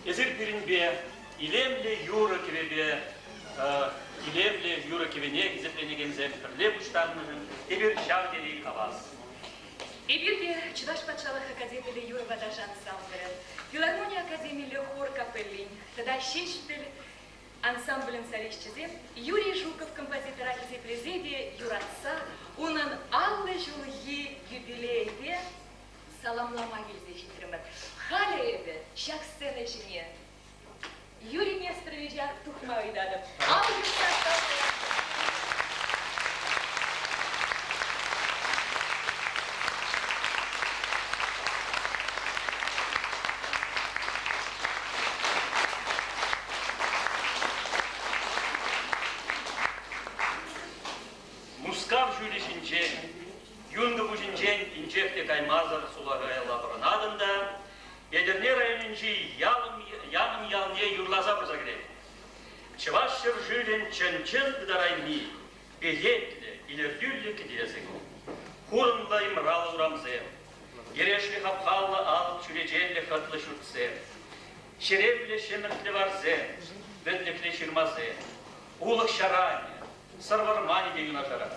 Ezir birинбе, илемле юра кебебе, илемле юра кебене гизепленегензем пірле бұштармыжын, ебір шар дерей қабас. Эбирге Чуваш патшалық академиялы юра вадажан ансамблі, филармония академиялы хор капеллин, тогда шешпіль ансамблін солистчизем, Юрий Жуков композитора гизеплезеде юратса, унын аллы жылғы юбилейде саламлама келзе жетірімір. Халі еді, шақ сцена жіне. Юрий Нестеровича тухма ойдадым. Аллы сақтауды. Мускав жюлешінчен, юнғы бұжінчен инчекте каймазар сулагая лабыранадында, Едерне районынчи яным ялне юрлаза бұрза керек. Чывашшыр жюлен чын-чын гыдарайми, беетлі, илердюлі кедезік. Хурынла имралы урамзе, ерешлі хапқалла алып чүречелі хытлы шүртсе, шеревлі шеміртлі варзе, бөтліклі шырмазе, улық шаране, сарвармани де юнажара.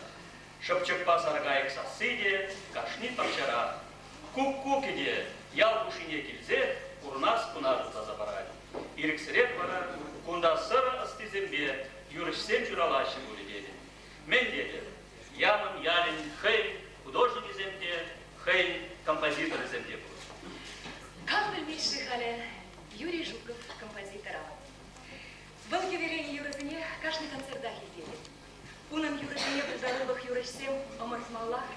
Шыпчыкпа саргайық сасыде, кашни пакчара. Кук-кукеде, ял бушине келзе, урнас кунарып таза барады. Иріксірет бара, кунда сыры ыстызембе, юрышсен жүралашы бөлі деді. Мен деді, яным ялин хейн художник иземде, хейн композитор иземде бұл. Как білмейші халі Юрий Жуков композитора. Был геверен юрызыне каждый концертда хизеді. Унам юрызыне бұлдарылық юрышсем омырсмаллах,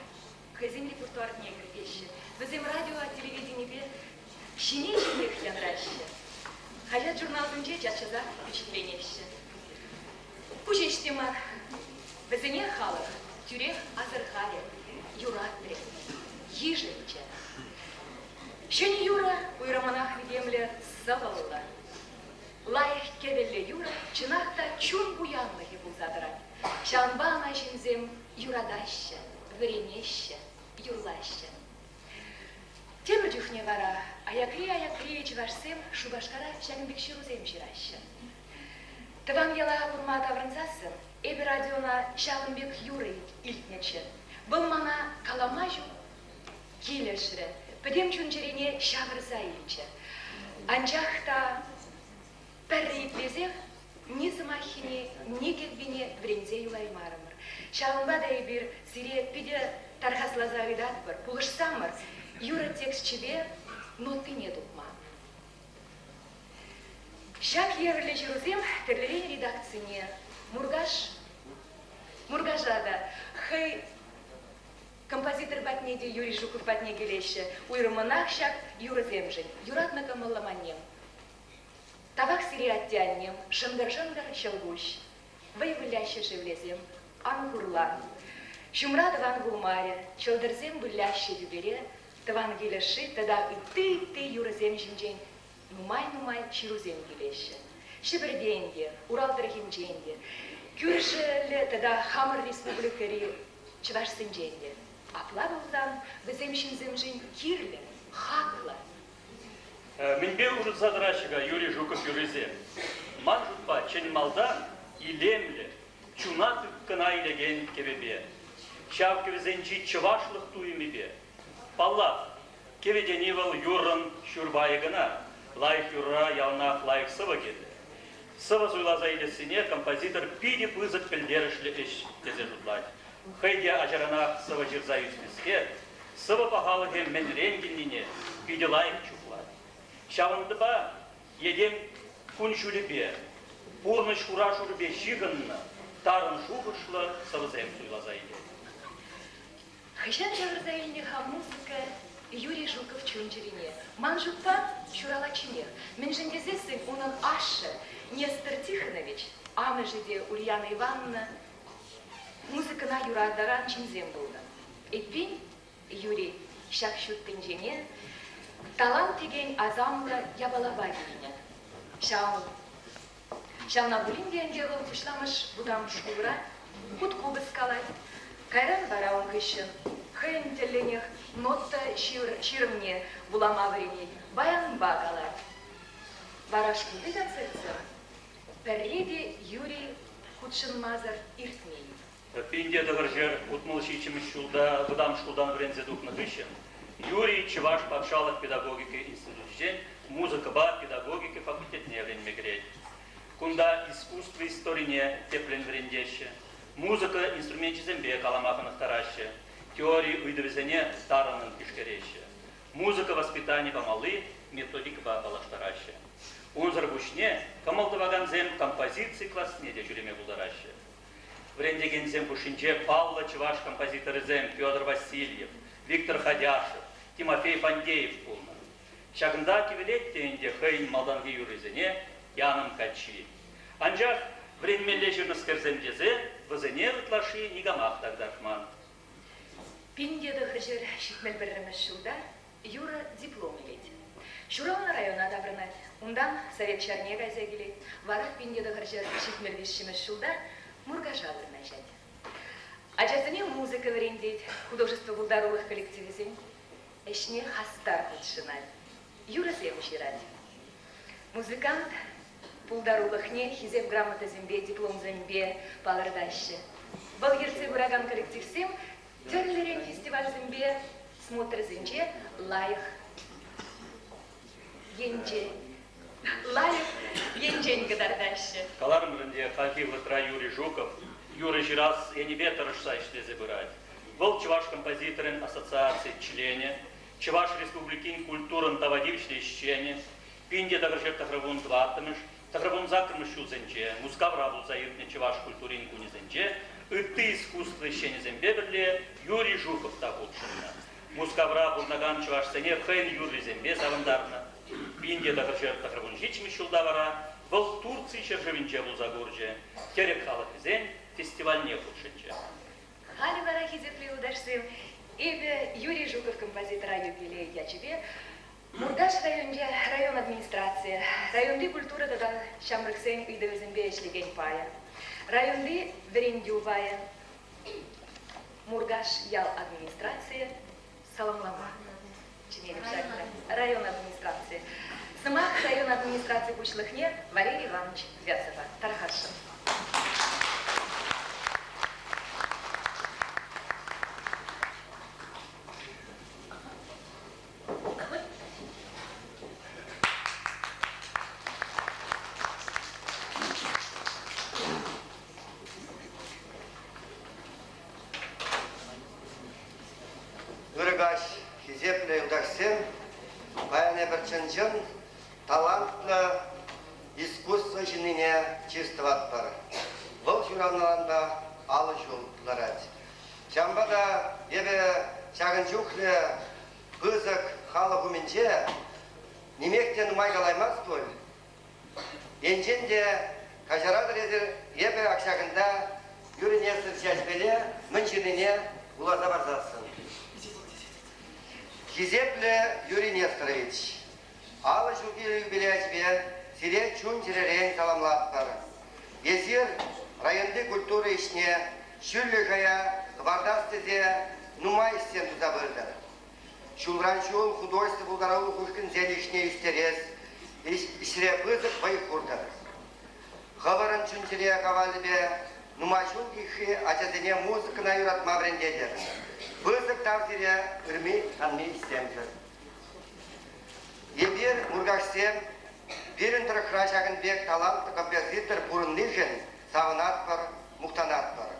хазин репертуар негр вещи. Візем радио, телевидение, щенечный хлянращи. Хажат журналдынже чашчаза впечатленещи. Пужештемар, візене халық, тюрех азырхаре, юратре, ежевче. Щені юра уйраманах видемле савалла. Лайх кевелле юра, чынақта чун буянлығы бұлзадырат. Шанбана жінзем юрадаща, віренеща, юрлаща. Темір жүхне вара, аякри чывашсем шубашкара шагынбек ширузем жираща. Тыван ела бұрма таврынсасы, эбі радиона шагынбек юры илтнечі. Бұл мана каламажу келешірі, пөдем чунчерене шағырза илчі. Анчақта пәрі иплезех, ни замахине, ни кетбине врензе юлаймарымыр. Шағынба да ебір сире пиде тархаслаза видат бір, пулышсамыр, юра текст чебе, ноты не дукма. Шак ерлі жүрузем тірлерен редакцияне Мургажада, хай композитор батнеде Юрий Жуков батне келеші, уйрымынақ шак юрызем жын, юратмыка мылламанем. Тавак сире аттяннем, шынгар-шынгар шылгуш, вайвыляще живлезем, ангурлан. Шумра таван гулмаре, чылдырзем выляще юбере, таван келеші, тада ты юрызем жинжен, нумай чирузем келеші. Шибірденде, Урал-Дырхинженде, күршілі тада Хамыр республикари Чывашсынженде. Аплавылдан візем шинзем жин кирлі, хақлы. Мінбе ұрызадырашыға Юрий Жуков юрезе. Ман жұтпа ченмалда илемлі, чуна түккіна илеген кебебе. Шав кевезенчи чывашлық туйымебе. Палла, кеведеневал юрын шүрбайығына, лайық юрра ялнақ лайық сывы кеді. Сывы зуйлаза илесіне композитор пиде пызык пілдерішлі іш тезе жұтлайды. Хайде ажаранақ сывы жырза юспеске, сывы пахалығы мен ренгеніне пиде лайық чуклады. Шавынды ба, едем күн шүлібе, пурныш хура шүлібе шиғынны, тарын шуғышлы сывызем суйлаза иле. Хыжан жавырза иліне хам музыка Юрий Жуков чунжерине. Ман жутпа чуралачине. Мен жендезесін унын ашы Нестор Тихонович, амы жеде Ульяна Ивановна, музыкана юрадаран чинзем болды. Эппен Юрий шак шуттынжене, талант деген азамлы ябалаба дейіне. Шауна бұлін дейінге ғыл күшламыш бұдам шуыра, құт қобыз қалай. Кайран барауын күшін, хүйін тілінех, нотта ширымне бұлама вірене, баяның бағалар. Варашкуды концерция. Переди Юрий Кутшинмазар Иртмеев. Пинде догаржер утмолщичим шулда, выдам шулдан врензе дух на Юрий Чеваш патшалық педагогики институтен, музыка ба педагогики факультетне вренме греть. Кунда искусство историне теплен врендеще. Музыка инструментизембе каламаханах тараще. Теории уйдовезене таранын пишкереще. Музыка воспитания помалы, методика ба балаштараще. Унзар бушне камалтываганзем композиции классне де жүреме булдараще. Врендегензем бушинче Павла Чеваш композиторызем Федор Васильев, Виктор Ходяшев, Тимофей Фандеев пулна. Шагында кивелеттенде хейн малданги юризене Яным Качи. Анжақ вренмелле жирныскерзем дезе вызене вытлаши нигамах тагдашман. Пиндеда хржер шитмел берремеш шулда Юра диплом илет. Шурауна района дабрынат. Ундан совет Чернега зегилет. Вара пиндеда хржер шитмел вишшимеш шулда Мургаша вырнашат. Ачасыне музыка врендет, художество булдаровых коллективизем. Эшне хастар худшинат. Юра слепушират. Музыкант булдаровыхне хизеп грамота зембе, диплом зембе палырдаще. Был ерце бураган коллективсем Терлерен фестиваль зембе смотр зенче лайх енче. Лайх енчень гадардаще. Каларым рынде хахивлы тра Юрий Жуков. Юрий Жирас я не ветер шайште забирать. Был Чеваш композиторен ассоциации члене. Чеваш республикин культурен тавадивичне ищене. Пинде дагржер тахравун дватымыш. Тахравун закрымыш зенче. Мускавраву заиртне Чеваш культурин куни зенче. И ты искусство ищене зембе Юрий Жуков так лучшина. Мускавра бурнаган Чеваш сене хейн Юрий зембе завандарна. Пинде дагржер тахравун жичми шулдавара. Был Турции чержевинче булзагурже. Терек халат зен фестиваль не лучшинче. Хали варахи зепли удашсым. Эбе Юрий Жуков композитора юбилей ячебе. Мурдаш районде район администрации. Районды культура дада шамрыксен үйдевезембе эшлеген пая. Районды верендювая. Мургаш ял администрации. Саламлама. Район администрации. Сымах район администрации бучлыхне Валерий Иванович Вяцева. Тархашин. Талантлы искусство жинine чистоваттар. Бұл журналында алы жолдыларад. Чамбада ебе чағын жүхлі бұзық халы бұменче немектен майгалаймаз той. Енженде кажарадыр едір ебе ақшағында юринесір жәжбеле мүншініне уларда барзасын. Хизеплі Юрий Несторович. Алы жүгелі юбилейчбе сире чун жиререн саламлаттар. Езер районды культура ішне шүрлі жая ғвардастызе нумай істен тұзабырды. Шулраншул художество булдаравы құшкін зелішне үстерес, ішіре бұзық бай құрды. Ғаварын чун жире ғавалыбе нумайшул кеші ачазыне музыкына юратма брендедер. Бұзық тавзире үрмей анмей істемдір. Ебер Мургашсем берін тұры қырашағын бек талантты композитор бұрыннығын сағынат бар, мұқтанат бар.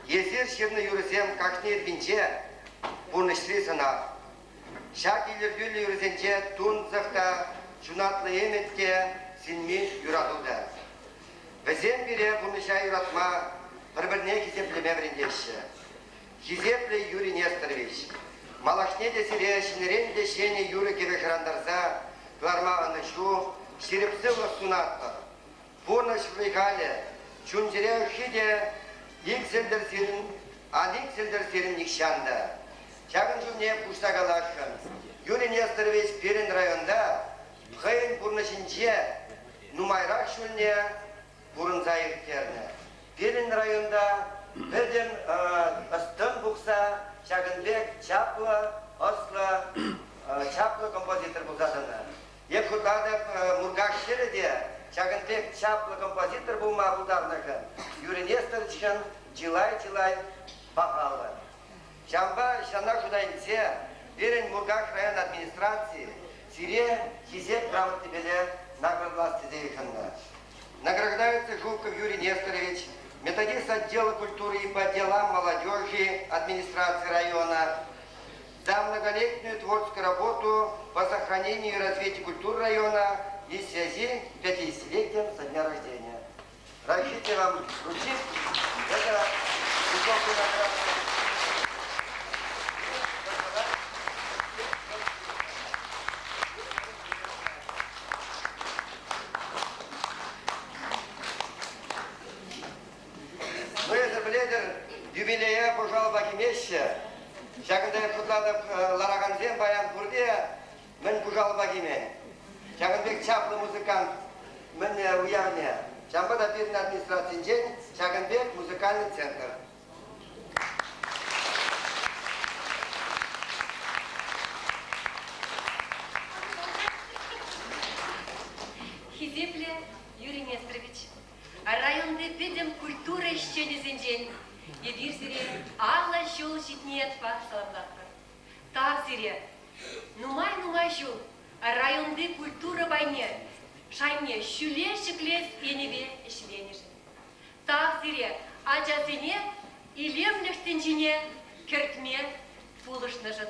Езер шевні юрысем қақшны едбінче бұрныштыры сынат. Шак елерділі юрысенче тун зықта жунатлы еметке сінмен юратылды. Бізен бере бұрныша юратма бір-біріне кезеплеме біріндеші. Кезеплі Юрий Несторович. Малашне десіре шинерен дешене Юры кебе жырандарза, туармағаны шу, шеріпсілі сунаттыр. Бұрныш влигале, чунжире үхиде, икселдер серін никшанды. Чағын жүмне пуштагалашын. Юрий Несторович Перин районда, қайын бұрнышынче, нумайрақ шүліне бұрын зайырттерді. Перин районда бірден ыстын бұқса, Чагынбек чаплы, ослы, чаплы композитор бұлдадыны. Еп худады Мургаш шереде, чагынпек чаплы композитор булма булдарныкын, Юрий Несторовичкин жилай бағалы. Жамба шана жудайынсе, берін Мургаш район администрации, сире хизеп грамоты беле наградласты дейханна. Награждается Жуков Юрий Несторович, методист отдела культуры и по делам молодежи администрации района, за многолетнюю творческую работу по сохранению и развитию культуры района и в связи с 50-летием со дня рождения. Разрешите вам вручить это высокую награду. Ну, это бледер юбилея, пожалуй, Бакимеща. Шагындай кутладып Лараганзен баян курде, мен пожалуй, Бакиме. Шагынбек чаплы музыкант, мен уявне. Шамбада бирин администрациян день, Шагынбек музыкальный центр. Хизепле Юрий Несторович. Районды видим культура еще не зенжен. Едир сире ағла жол житнет па саламдатпа. Так сире, нумай жол, районды культура байне, шайне шүле шіклес еневе ішленешін. Так сире, ачасыне илемліштін жіне кіртме пулышнышын.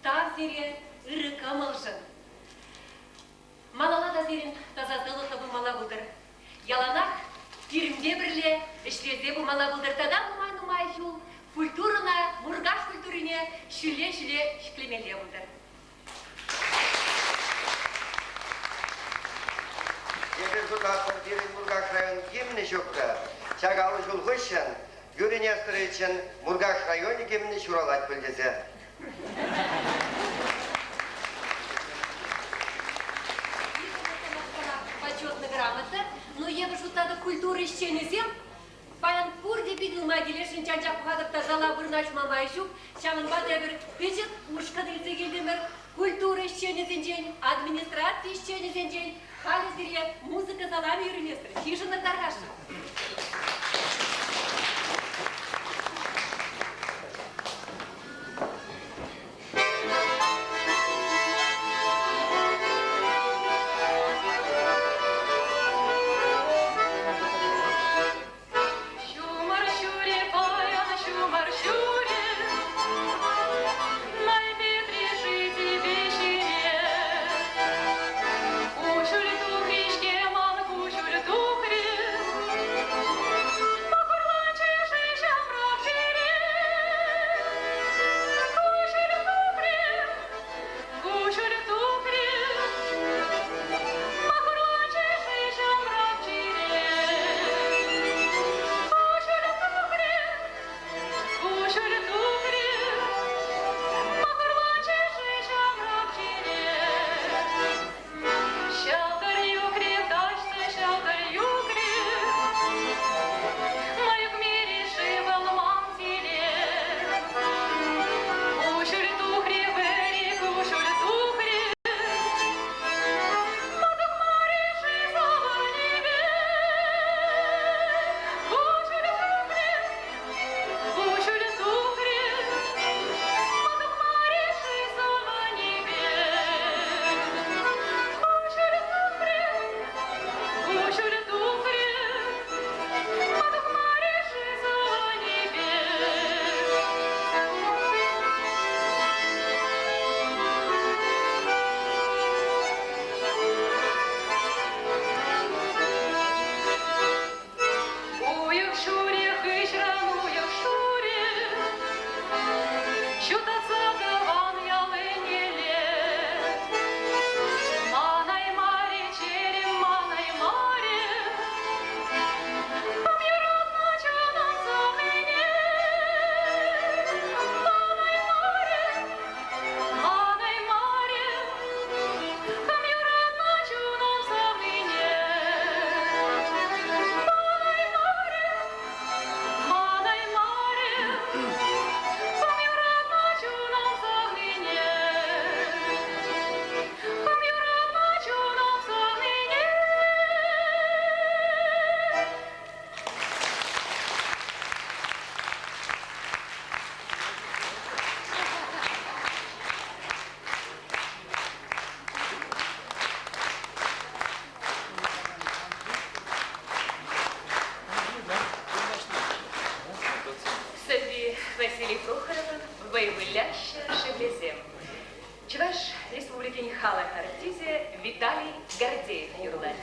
Так сире ыры камылшын. Малала да сирин тазаздылы табы мала бұлдыр. Яланақ Киримде бірле, ішлезе бұмала бұлдыртада нумай жол, культурына, Мургаш культурине шүле шіклемеле бұлдыр. Егер бұлдастыр берін Мургаш район кеміне жоқта, чағалы жол ғышын, Юрий Несторовичен Мургаш районе кеміне шуралать білдезе. Почетный грамота, но я бы шутада культуры еще не зем. Баян пурде бидил магилешин чанча пухадып тазала бұрнач мамайшу, шамын бада бір печет ушқа дылсы келдемір. Культура еще не зенжен, администрация еще не зенжен, халі зіре музыка залами юринестры, хижина дараша. Кучуль тухришке, ман кучуль тухри, Ильин халық артизе Виталий Гордеев юрлады.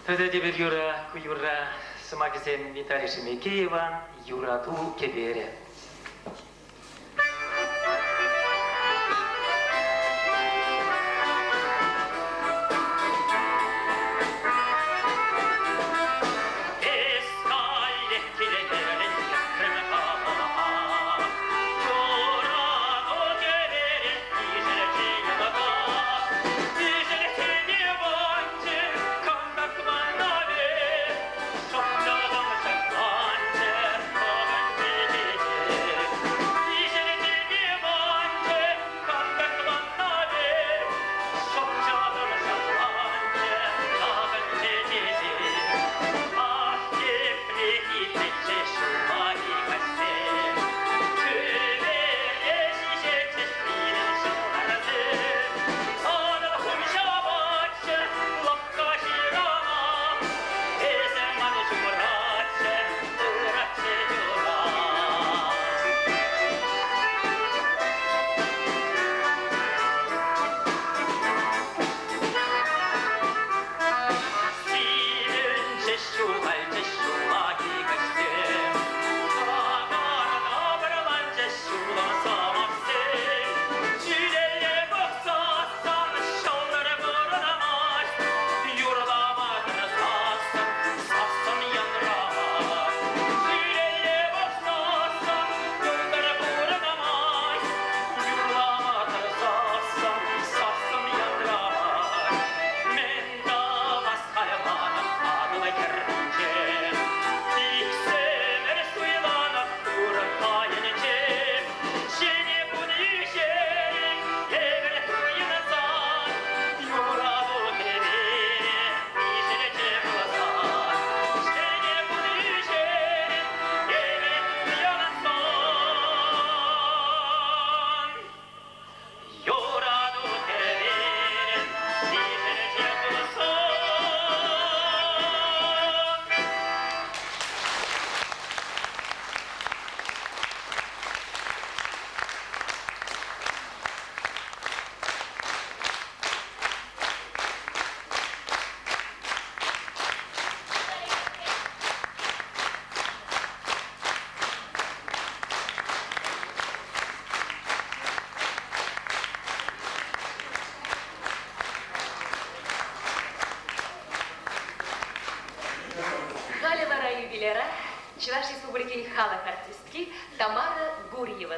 Тогда теперь Юра, Юра, Самакисен Виталий Шемекееван, Юра Ту Кебере. Thank you.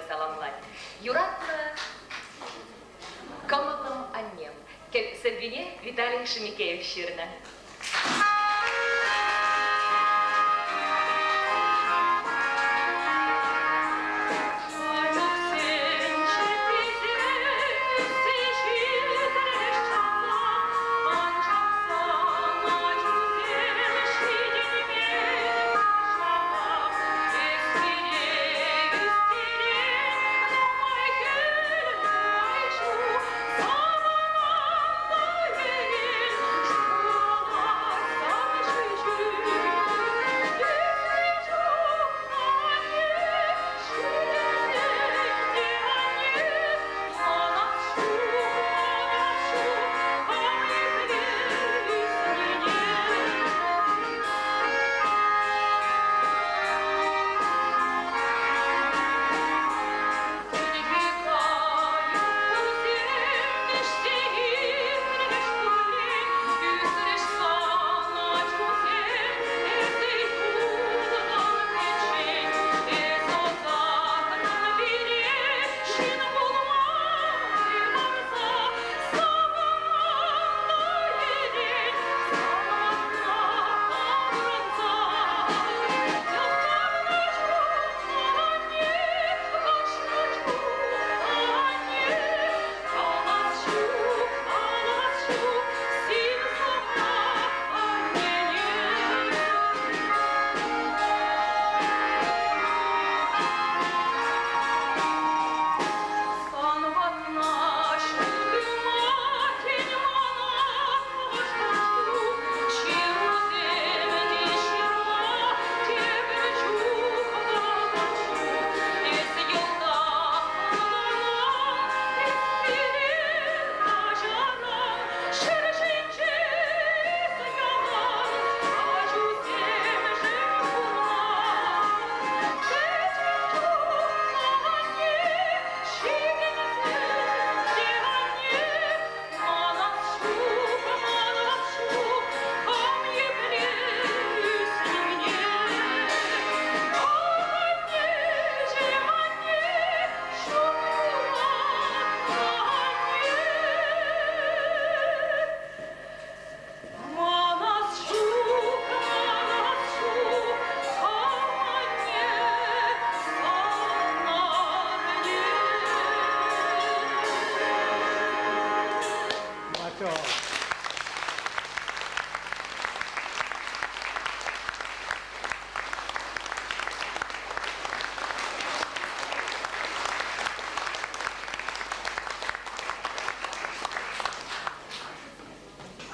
саламлать. Юратны коматлым аннем. Сальвине Виталий Шемикеев Щирна.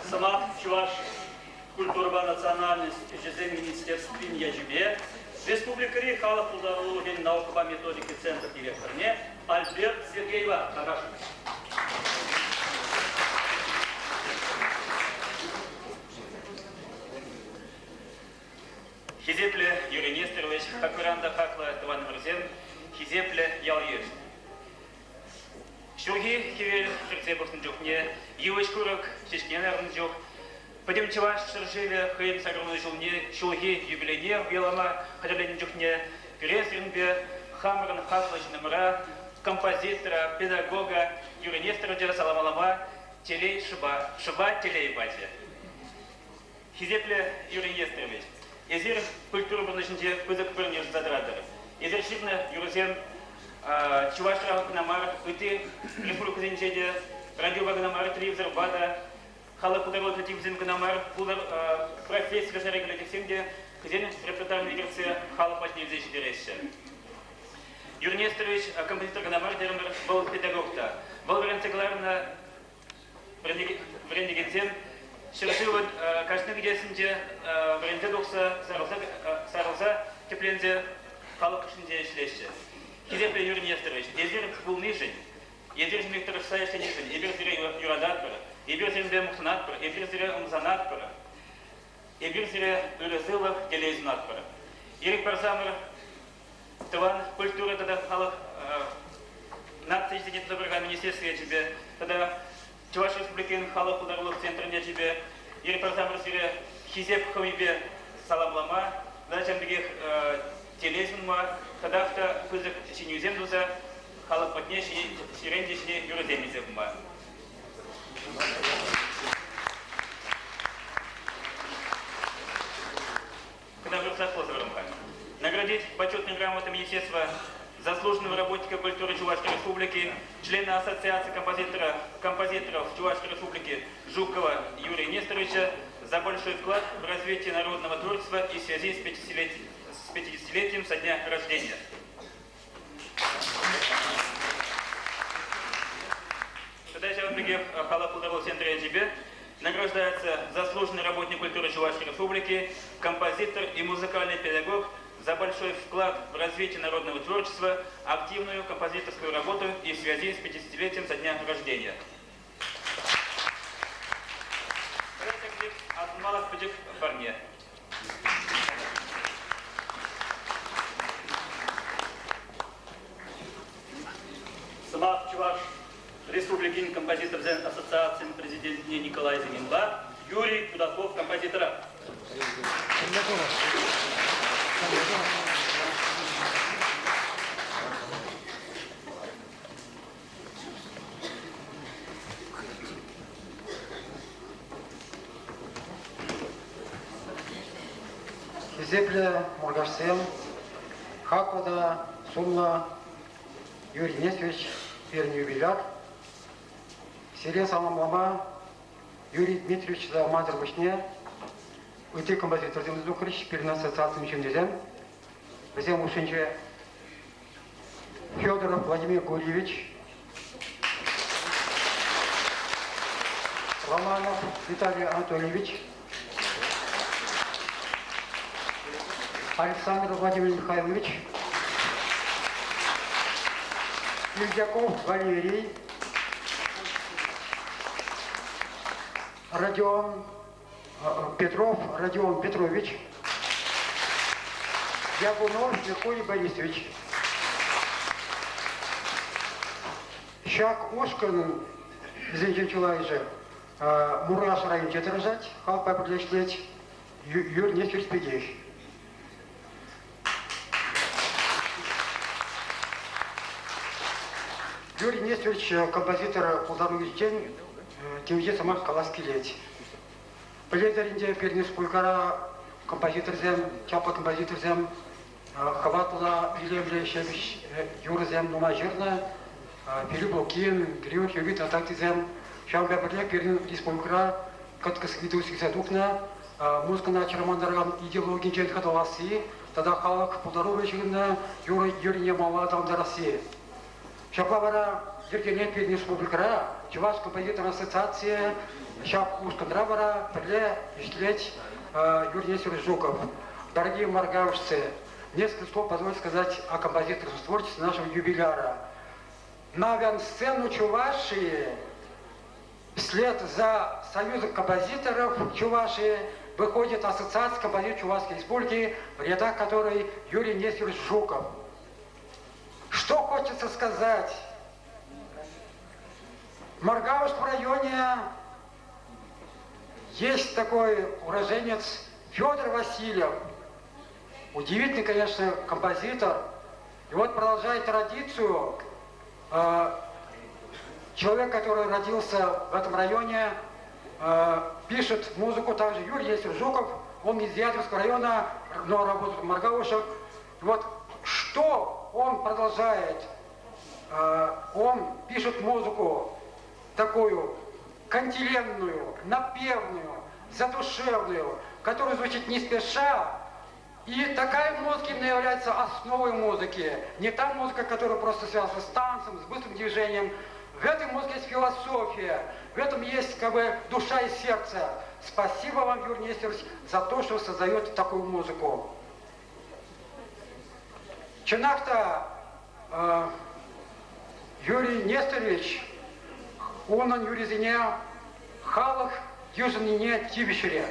Сама Чуваш культура национальность жизнь министерствин яжибе Республикари халық пулдарулыген наукаба методики центр директорне Альберт Сергеева Агашев. Хизепле Юрий Нестерович, Хакваранда Хакла Иван Мурзен, Хизепле Яльев. Шурги Хивель Херцебовтын жокне, Ювыч Курок, Чешкенерн жок. Пойдем Чуваш Шершеве, Хэйм Сагровной Жулне, Шулги юбилейне, Велама, Хаджален жокне, Пересринбе, Хамран Хаслыч Намра, композитора, педагога Юрия Нестеровича Саламалама, Телей Шиба, Шиба Телей Бати. Хизепле Юрий Нестерович. Езир культура бұрнышынде көзік бірінер задырадыр. Езир шипны юрзен Чуваш Рахакнамар, Үті Республика Зенчеде, радио Вагнамар, Тривзер, Бада, Халық Ударот Тивзен Гнамар, Булар профессия Шарегулятивсенде, Кызен репертуарный версия Халық Пачнев Зечедереща. Юрий Нестерович, композитор Гнамар, Дермер, был педагог-то. Был вариантегларно Врендегенсен, Шершивы каждый где-сінде вренде доқса сарылса тепленде халық ішінде ішлеші. Хизепле Юрий Нестерович, езір бұл нешін, езір жмектірі сайышты нешін, ебір зіре юрадат бір, ебір зірінде мұқтынат бір, ебір зіре ұмзанат бір, ебір зіре өлізілік делезінат бір. Ерік барсамыр, тыван культура тада халық нация жедетті бірға министерстве тебе, тада Чуваш Республикин халық ударылық центріне жібе, ері парсамыр сире хизеп хымибе саламлама, зачем бігех телезмма, кадавта пызык синюземдуза, халык патне сирендишне юроземиземма. Наградить почетной грамотой Министерства заслуженного работника культуры Чувашской Республики, члена Ассоциации композиторов Чувашской Республики Жукова Юрия Несторовича за большой вклад в развитие народного творчества и в связи с 50-летием со дня рождения. Тогда Бригев Халак Удовол Центре НЖБ награждается заслуженный работник культуры Чувашской Республики, композитор и музыкальный педагог за большой вклад в развитие народного творчества, активную композиторскую работу и в связи с 50-летием со дня рождения. От малых путей в форме. Сама Чуваш Республикин композитор ассоциации президент Николай Зиминба, Юрий Кудаков, композитора. Зепле Мургашсен, Хакода, Сумла, Юрий Несвич, Перни юбиляр, Селе Самамлама, Юрий Дмитриевич за Мазер Бушне, Уйти композитор Землезукрич, перед ассоциацией Чемдезем, Зем Ушинче, Федоров Владимир Гурьевич, Романов Виталий Анатольевич, Александр Владимир Михайлович, Юздяков Валерий, Петров Родион Петрович, Ягунов Меркурий Борисович, Шак Ушкан, Зинчин Чулайжи, Мураш Район Четержать, Халпа Подлешлеть, Юрий Несвич Пегеш. Юрий Нестерович, композитор ударных день, Тимье Самах Каласки леть. Плезеринде Пернис Пулькара, композитор зем, Чапа композитор зем, Хаватула Илемле Шевич Юра зем Нумажирна, Филипп Лукин, Гриух Ювит Атакти зем, Шамбе Перле Пернин из Пулькара, Каткас Видусик Задукна, Музыка на Чарамандарган идеологии Джен Хаталаси, тогда Халак Пударовичина, Юрий Немала Дамда России. Шаклавара Евгений Пернис Пулькара, Чуваш композитор ассоциации, Шап Ускандравара, Перле, Ишлеть, Юрий Нестерович Жуков. Дорогие маргаушцы, несколько слов позвольте сказать о композиторском творчестве нашего юбиляра. На авиансцену Чувашии, вслед за Союзом композиторов Чувашии, выходит ассоциация композиторов Чувашской республики, в рядах которой Юрий Нестерович Жуков. Что хочется сказать? В Маргаушском районе есть такой уроженец Федор Васильев. Удивительный, конечно, композитор. И вот продолжает традицию. Человек, который родился в этом районе, пишет музыку также Юрий Нестерович Жуков. Он из Ядерского района, но работает в Маргаушах. И вот что он продолжает? Он пишет музыку такую кантиленную, напевную, задушевную, которая звучит не спеша. И такая музыка именно является основой музыки. Не та музыка, которая просто связана с танцем, с быстрым движением. В этой музыке есть философия, в этом есть как бы душа и сердце. Спасибо вам, Юрий Нестерович, за то, что вы создаете такую музыку. Чинахта Юрий Нестерович, он Юризине Халах Южнине Тибишере.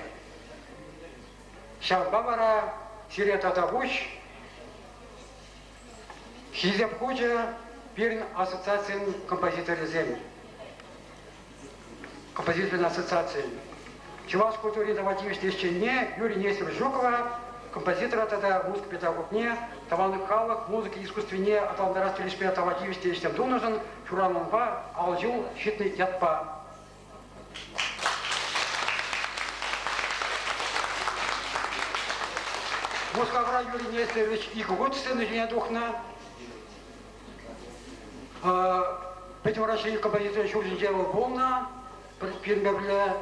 Шамбабара Сирета Табуч, Хизепхуджа, Перн ассоциации композиторов земли. Композиторной ассоциации. Чуваш культуре Давативич Тещине, Юрий Нестерович Жукова, композитора тогда музыка педагогне, таванlık халық, музыка искусственне, аталандара телешпе тавативиш телештем дунужын, шурананға, алжу, щитный ятпа. Москва Юрий Нестерович и год сцены не духна. Предворачение композитора Шуржинджева полна, первое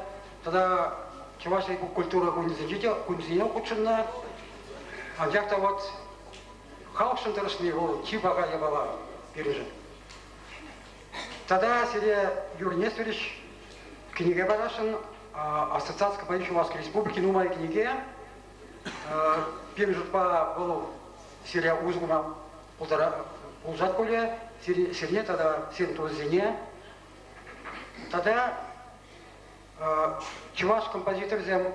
тогда чувашская культура кунзине ухудшена, а где-то вот халкшин тарашный его чипага ябала пережил. Тогда серия Юрий Нестерович книга барашин Ассоциация композиторов Чувашской Республики, ну моей книге. Пережил по серия узгума полжат коле, серне тогда серн тузине. Тогда Чуваш композитор зем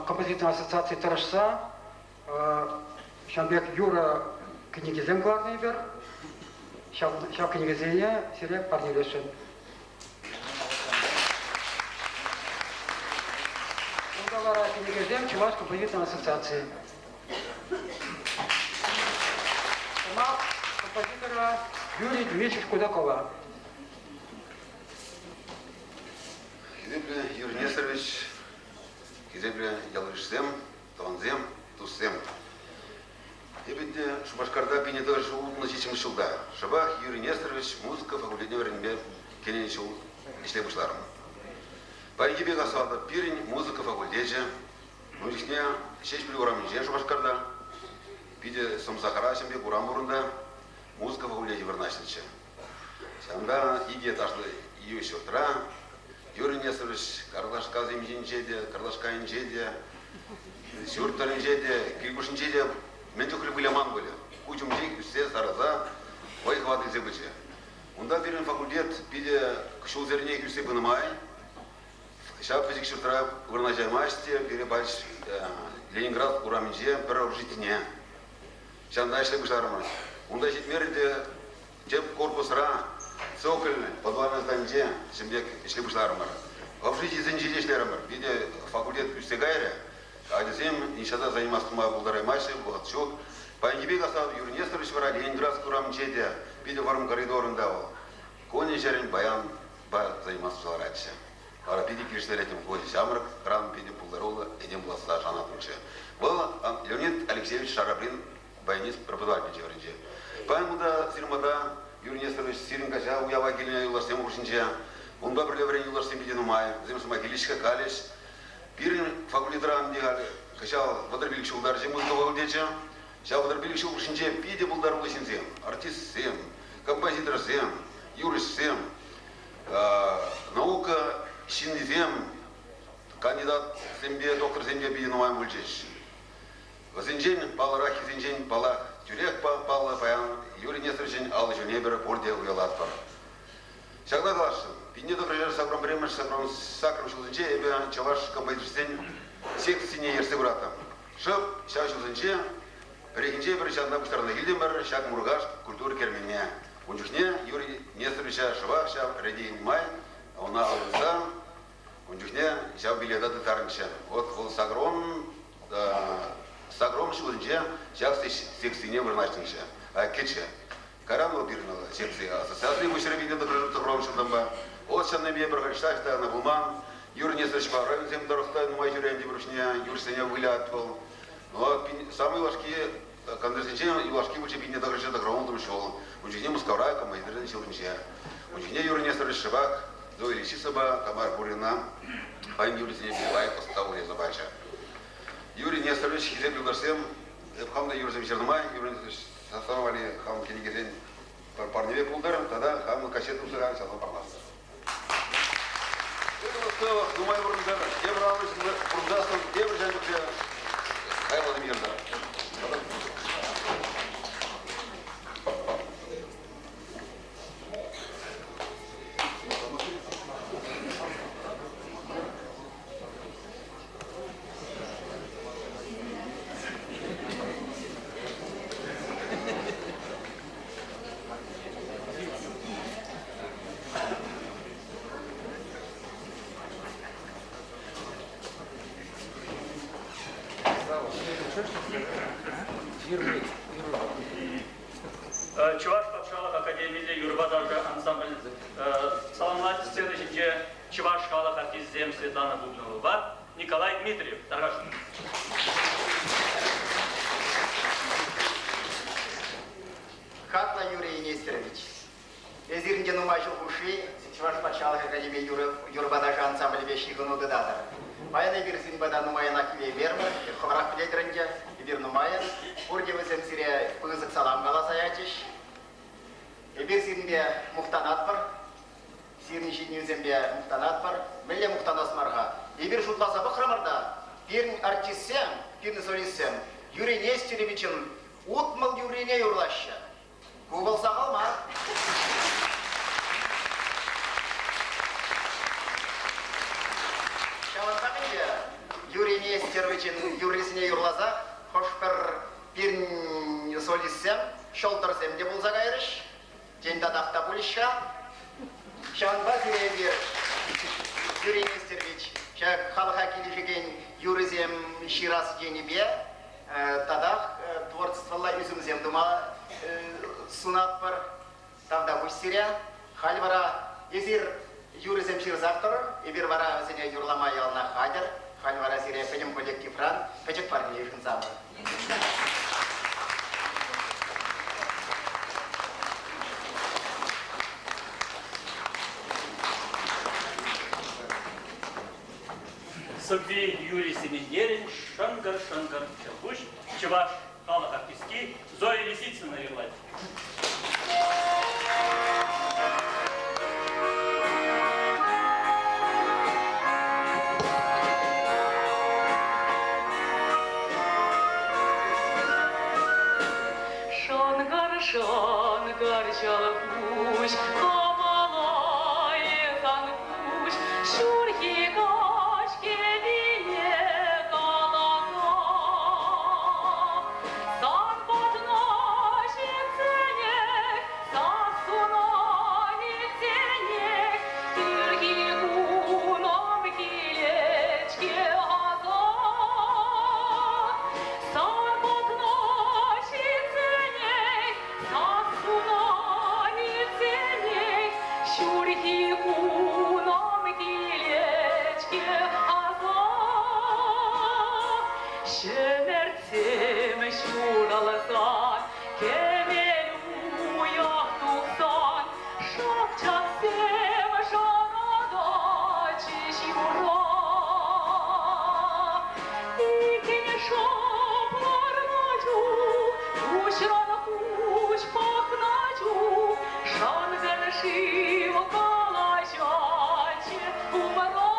композиторной ассоциации Тарашса, Шамбек Юра книги зем главный бер, шав книги зене серия парни лешин. Ундалара книги зем Чуваш композиторной ассоциации. Композитора Юрий Дмитриевич Кудакова. Хизепле Юрий Нестерович, хизепле ялышсем, таванзем, туссем. Ебедне Шубашкарда пине тоже улна чечим шулда. Шабах Юрий Нестерович музыка факультетне вернбе кенен шул ишлебушларым. Паригибе гасалда пирень музыка факультете. Музыкне шеш плюраминже Шубашкарда. Пиде Самсахара себе Гурам бурунда музыка факультете вернашниче. Санда иге ташлы ию шуртра. Юрий Нестерович Карлашка земжинчеде, Карлашка инчеде, Сюртар инчеде, Килбуш инчеде, Ментюхли были манголи, Кучумжик, все сараза, Вайхват из Ибыче. Унда первый факультет, пиде Кшулзерней, Кюси Банамай, Шап физик Шуртра, Урнажай Масте, Перебач, Ленинград, Ураминче, Пероржитине. Шанда Ишли Бушарма. Унда Житмерде, Чеп корпус Ра, Сокольный, подвальное здание, Шембек, Ишли Бушарма. В жизни Зенчили Шлерамар, видя факультет Кюстегайре, а дезем, иншада занимался Булдарай Маши, Булатчук. По Ангибе Гасал, Юрий Нестерович Вара, Ленинград, Ураминчеде, видя фарм коридорын давал. Кони Жерин Баян, занимался Шалараче. Арапиди Киштелетим Годи Шамрак, Ран Пиди Пулдарола, Эдем Бласта Шанатуче. Был Леонид Алексеевич Шарабрин, баянист, преподаватель Джевринче. Паймуда Сирмада, Юрий Нестерович Сиринкача, Уява Гильня Юларсем Уршинче, он бы определил Юларсем Бидину Май, Земсума Гиличка Калиш, Пирин факультетран Дигали, Качал Вадрбилик Шулдар Зимузга Валдеча, Шал Вадрбилик Шулшинче, Пиди Булдарул Синзем, артист Сем, композитор Сем, юрист Сем, наука Шинзем, кандидат Сембе, доктор Сембе Бидину Май Мульчеш. Вазинжен, Паларахи Зинжен, Палах, Тюрек Пала Паян, Юрий Нестерович, Алла Жунебера, Порде Уялатпар. Всегда глашен. Пинне до прежде сакром бремеш, сакром шелзинче, эбе чаваш композитор секции не ерсы брата. Шеп, ща шелзинче, рехинче, перечатна бустрана Гильдемер, щак Мургаш, культура Кермене. Унчушне, Юрий Нестерович, Шавах, ща Редин Май, а он Алласа, унчушне, ща билета Татарнича. Вот был сагром, Сагром шелзинче, щак секции не вернашнича. А кетче. Каранова бирнала секции ассоциации мужчины до Сагром шелдамба. Вот сейчас на меня проходит на Булман, Юрий Нестерович Павлович, всем дорогой, мой Юрий Андибрушня, Юрий Сеня вылятывал. Но самые ложки, конденсенче, и ложки учи пинне до Гришета Граунтом шел. Учине Мускавра, командир Силумче. Учине Юрий Нестерович Шабак, до Ильичисаба, Тамар Бурина, Пайн Юрий Сеня Билай, поставил забача. Юрий Нестерович, Хизек Людарсем, Хамда Юрий Замечерномай, Юрий Нестерович Сасановали, Хам Кенигезен, Парневе Пулдер, тогда Хам Кассету Сыган, Сасал Парлас. Думаю, Бурдасом, я брал Бурдасом, я брал Хайла Демирда. Чуваш Патшалық Академияда Юрбадағы ансамбль саламат сцена ішінде Чуваш халық артистзем Светлана Бубнова, Николай Дмитриев. Дарғашын. Хатла Юрий Нестерович. Эзиринде нумайшыл хуши, Чуваш Патшалық Академия Юрбадағы ансамбль вещигіну дедатыр. Майна бирсин бада нумайна киле вермір, ховрақ білетірінде, бир нумайын, бұрде візім сире пызық салам қала саячыш. Бирсинбе мұқтанат бар, сирніші нюзембе мұқтанат бар, міле мұқтан осмарға. Бир шутласа бұқрамырда, бірін артистсем, бірін солистсем, Юрий Нестеровичін утмыл юрине юрлашы. Кубылса қалма. Юрий Нестеровичін юрисіне юрлазақ, хош бірін солистсем, шолтырсем де болса қайрыш, жен дадақта бұлышқа. Шанба зіребер Юрий Нестерович, халыға келешеген юризем ширас женебе, тадақ творчестволла үзімзем дума сунат бар, тавда бұшсиря, халвара езір юризем ширзақтыр, ебір вара өзіне юрлама ялына хадыр, халвара зире пенем коллективран, печек партия ешін замыр. Сабвей Юрий Семенерин, Шангар Чапуш, Чуваш халық артистки, Зоя Лисицына ерлайды. Шангар чалапуш, камалай танпуш, шурхи кашке вине калага. Сан подносит ценек, засунает ценек, тирги куном килечке ага. Сан подносит ценек, засунает ценек, шурхи куном килечке ага. Шемерцем шураласан, кемелу яхтуксан, шапчасем жарада чиш юра. Икене шапар начу, кушрана куш пахначу, шангар шива калачаче умара.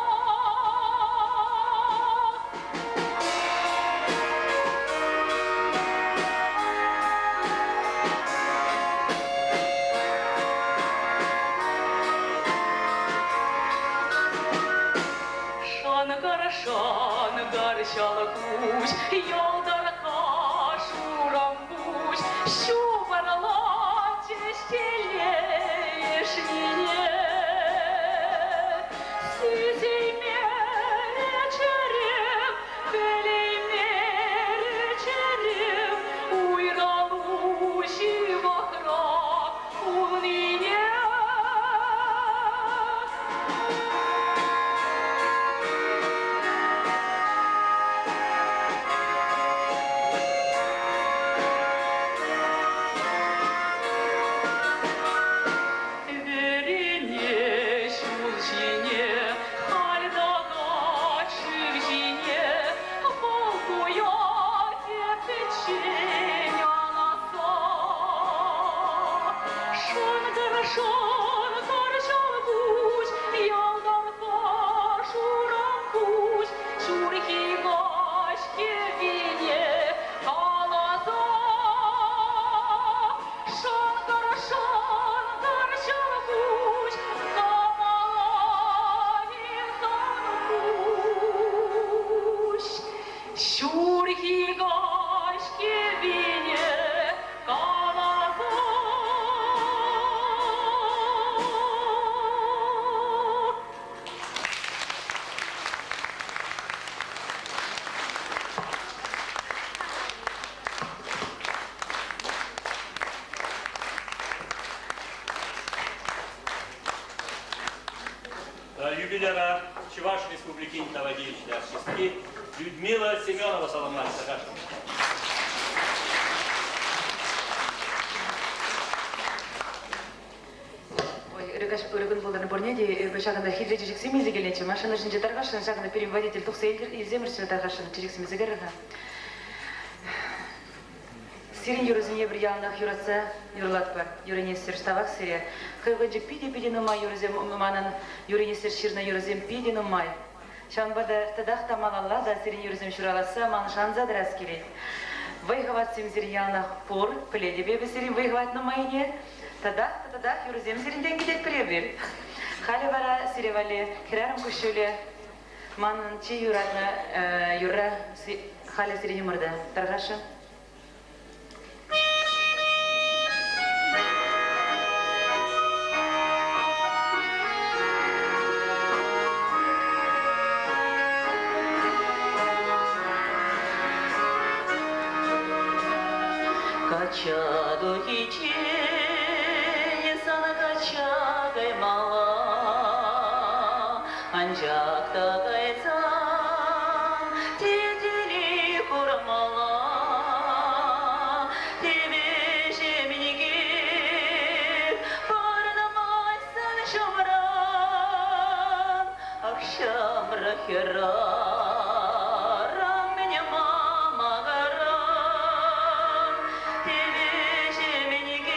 Шангар чалакуш, ялдарка шурамбуш, шубарла чештелеш нине. Сизейме речерем, белейме речерем, уйралуши вахра улнине. Юбиляра Чуваш Республики Интоводеющей артистки Людмила Семенова Соломаль Сагашина. Өрігін болдырны бұрне де шағында хиджи жексемезі келенші. Машина жынжы тарғашын, шағында переводитель тұқсы елземірші тарғашын, жексемезі кәріға. Сирин юрызыне бір ялынақ юратса, юрлат бар. Юренесер штавақ сире. Қылғынжы пиде нұмай юрызем ұмыманын, юренесер ширна юрызем пиде нұмай. Шанбада тадақ тамалалла да сирин юрызем шураласа, маны шанзадыр әскелейді. Вайғават семзір ялынақ пор, піледі бебі сирин вайғават нұмайне. Тадақ юрызем сирінден кетет піребір. Халі бара сиревалі, кірәрім күшілі, манын че юратны юра халі сирене мұрды. Тарғашы. Качаду хичи Качагай мала, анжакта гайцан, тедели курмала, тебе жеминигир, парнамайсан шамран, акшам рахиран, меня мама гаран, тебе жеминигир,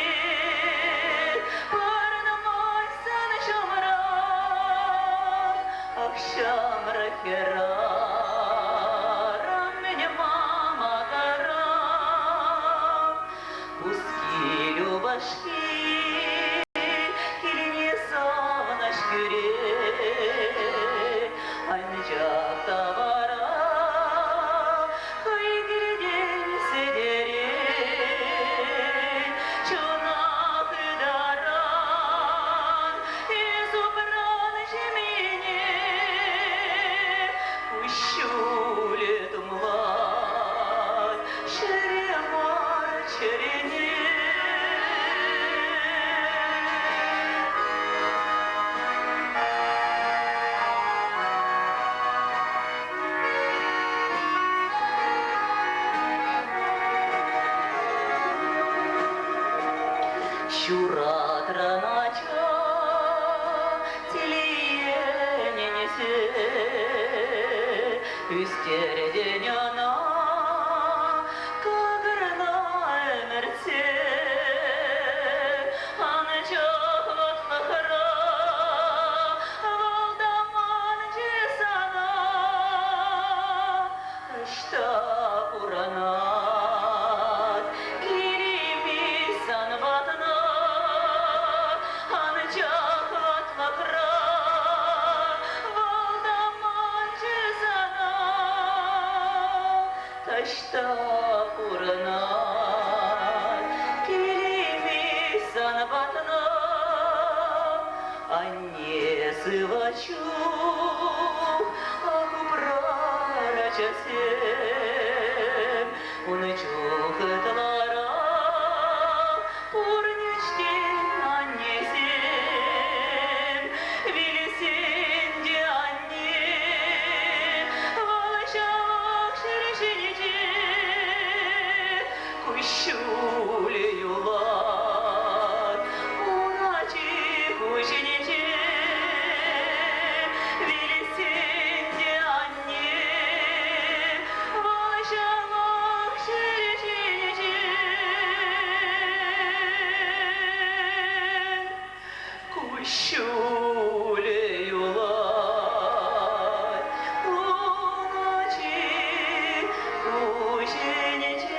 Акшам рахиран, меня мама гаран, пуски любашки, килине савнаш күре, анжакта бара, хайгирден седере, чунак даран, изубран жемине, Шулет млад, шеремар черене. Шурат ранача, телиене несе. Üstlerden yana kagırna emerse ancak vatmakara valdaman cesana işte uranat girimisan vatına ancak vatmakara Taşta uğranar, kelimisan batına, anne sıvaçuk, akuprar açasem, onu çok ıtlara, porneçtin annesim, bilsin de annem, valaşak şerişinici, Кущуле юлат, уначи кущенице, велесенде анне, валашамак шерешенице. Кущуле юлат, уначи кущенице.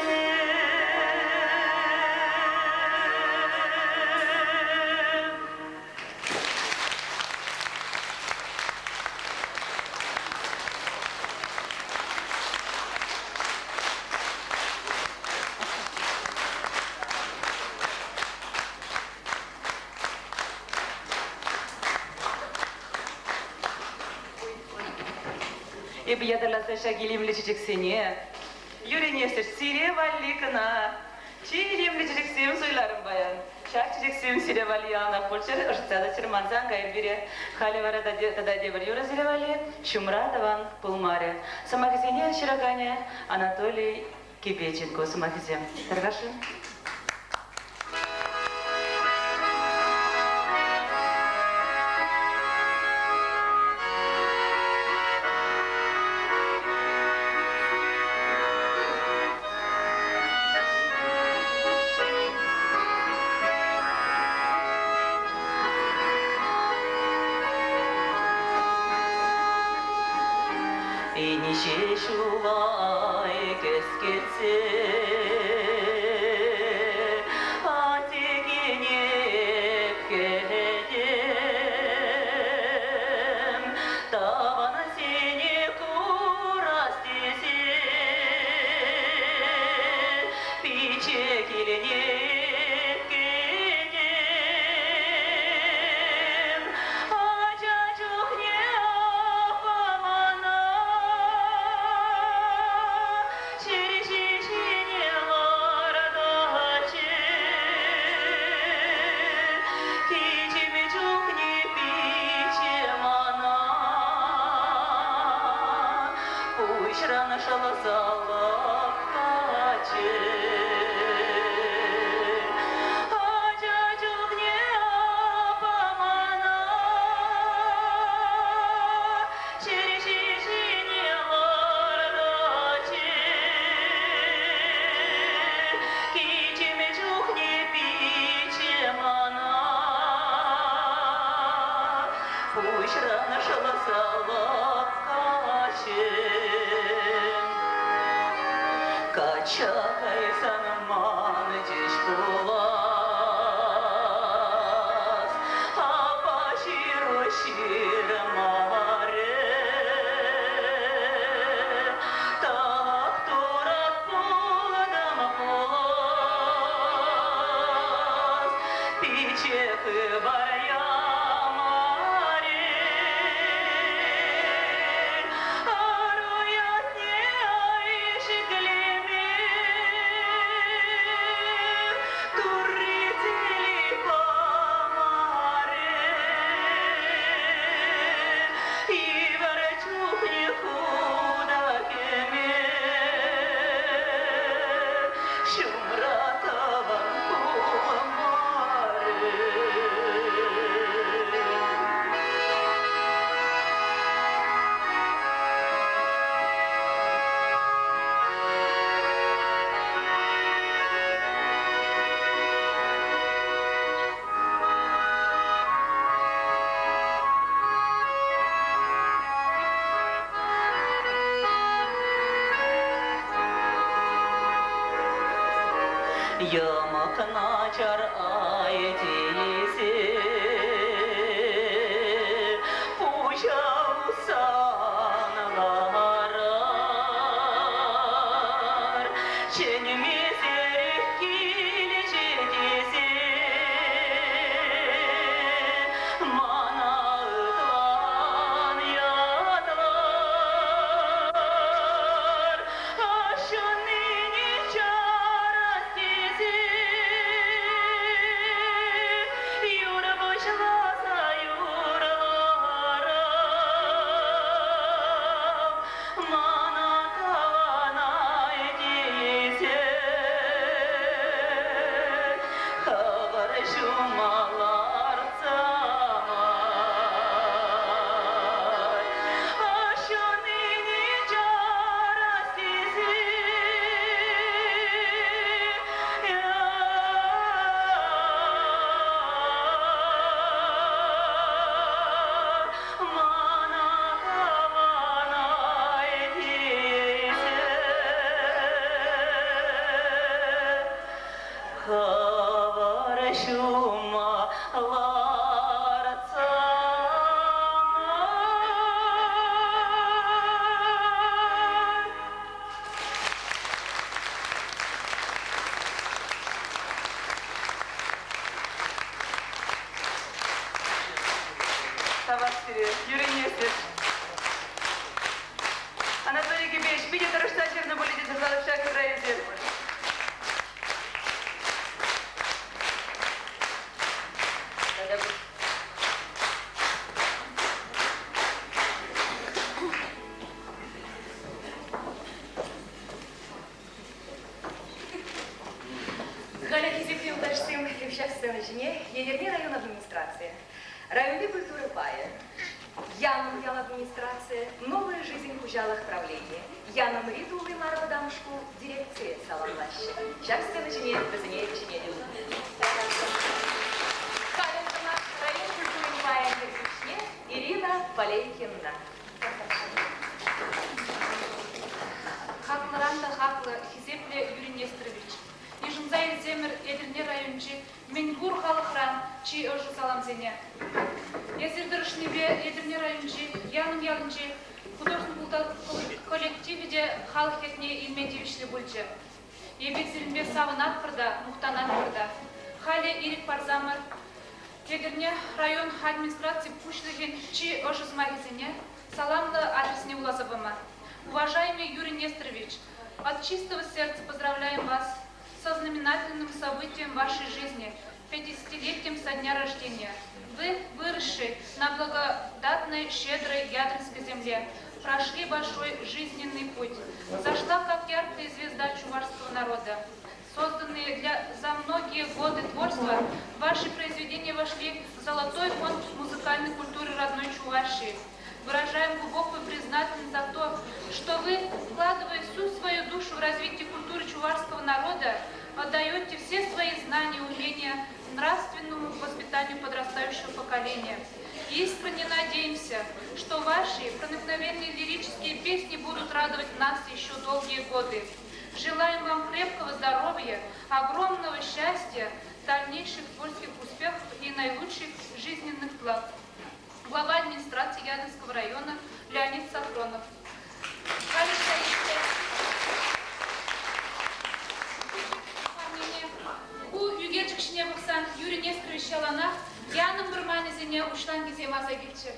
Эбі ядырласа шагилемлі жежексене, юренесір сире валликына, чиремлі жежексем сойларым баян. Шахчик Сиревальяна, Польшер, Ожцада Черманзан, Гайбире, Халивара Тададевар Юра Сиревали, Шумратован, Пулмаре, Самагазине Широгане, Анатолий Кибеченко, Самагазин. Таргашин. Анатолий Кибеевич, видите, что чернобыльцы создали в шахе. сцены жіне Егерне район администрация, районный культуры пая, Яным ял администрация, новая жизнь хужалых правления, Яным ритулы марвадамшку дирекция саламлаща. Шаг сцены жіне бізіне жіне делу. Калентама район культуры пая Ирина Полейкина. Хакларанда хаклы Хизепле Юрий Нестерович. Ижымзай земір Эдерне райончи Менгур халықран чи өжі салам зене. Езердірішнебе Эдерне райончи яным ялынчи художник коллективиде халық етне илмендевишлі бүлчі. Ебетзірінбе савынат кырда, мұқтанат кырда. Халі ирик парзамыр Эдерне район администрации пушлыген чи өжі змагезене саламлы адресне улазабыма. Уважаемый Юрий Несторович, от чистого сердца поздравляем вас со знаменательным событием вашей жизни, 50-летием со дня рождения. Вы, выросшие на благодатной, щедрой Ядринской земле, прошли большой жизненный путь. Зашла как яркая звезда чувашского народа. Созданные за многие годы творчества, ваши произведения вошли в золотой фонд музыкальной культуры родной Чувашии. Выражаем глубокую признательность за то, что вы, вкладывая всю свою душу в развитие культуры чувашского народа, отдаете все свои знания, умения нравственному воспитанию подрастающего поколения. Искренне надеемся, что ваши проникновенные лирические песни будут радовать нас еще долгие годы. Желаем вам крепкого здоровья, огромного счастья, дальнейших творческих успехов и наилучших жизненных благ. Глава администрации Ядринского района Леонид Сафронов. У Югерчикшне Бухсан Юрий Несторович Яланах Яным Бурманезине Ушлангизе Мазагильче.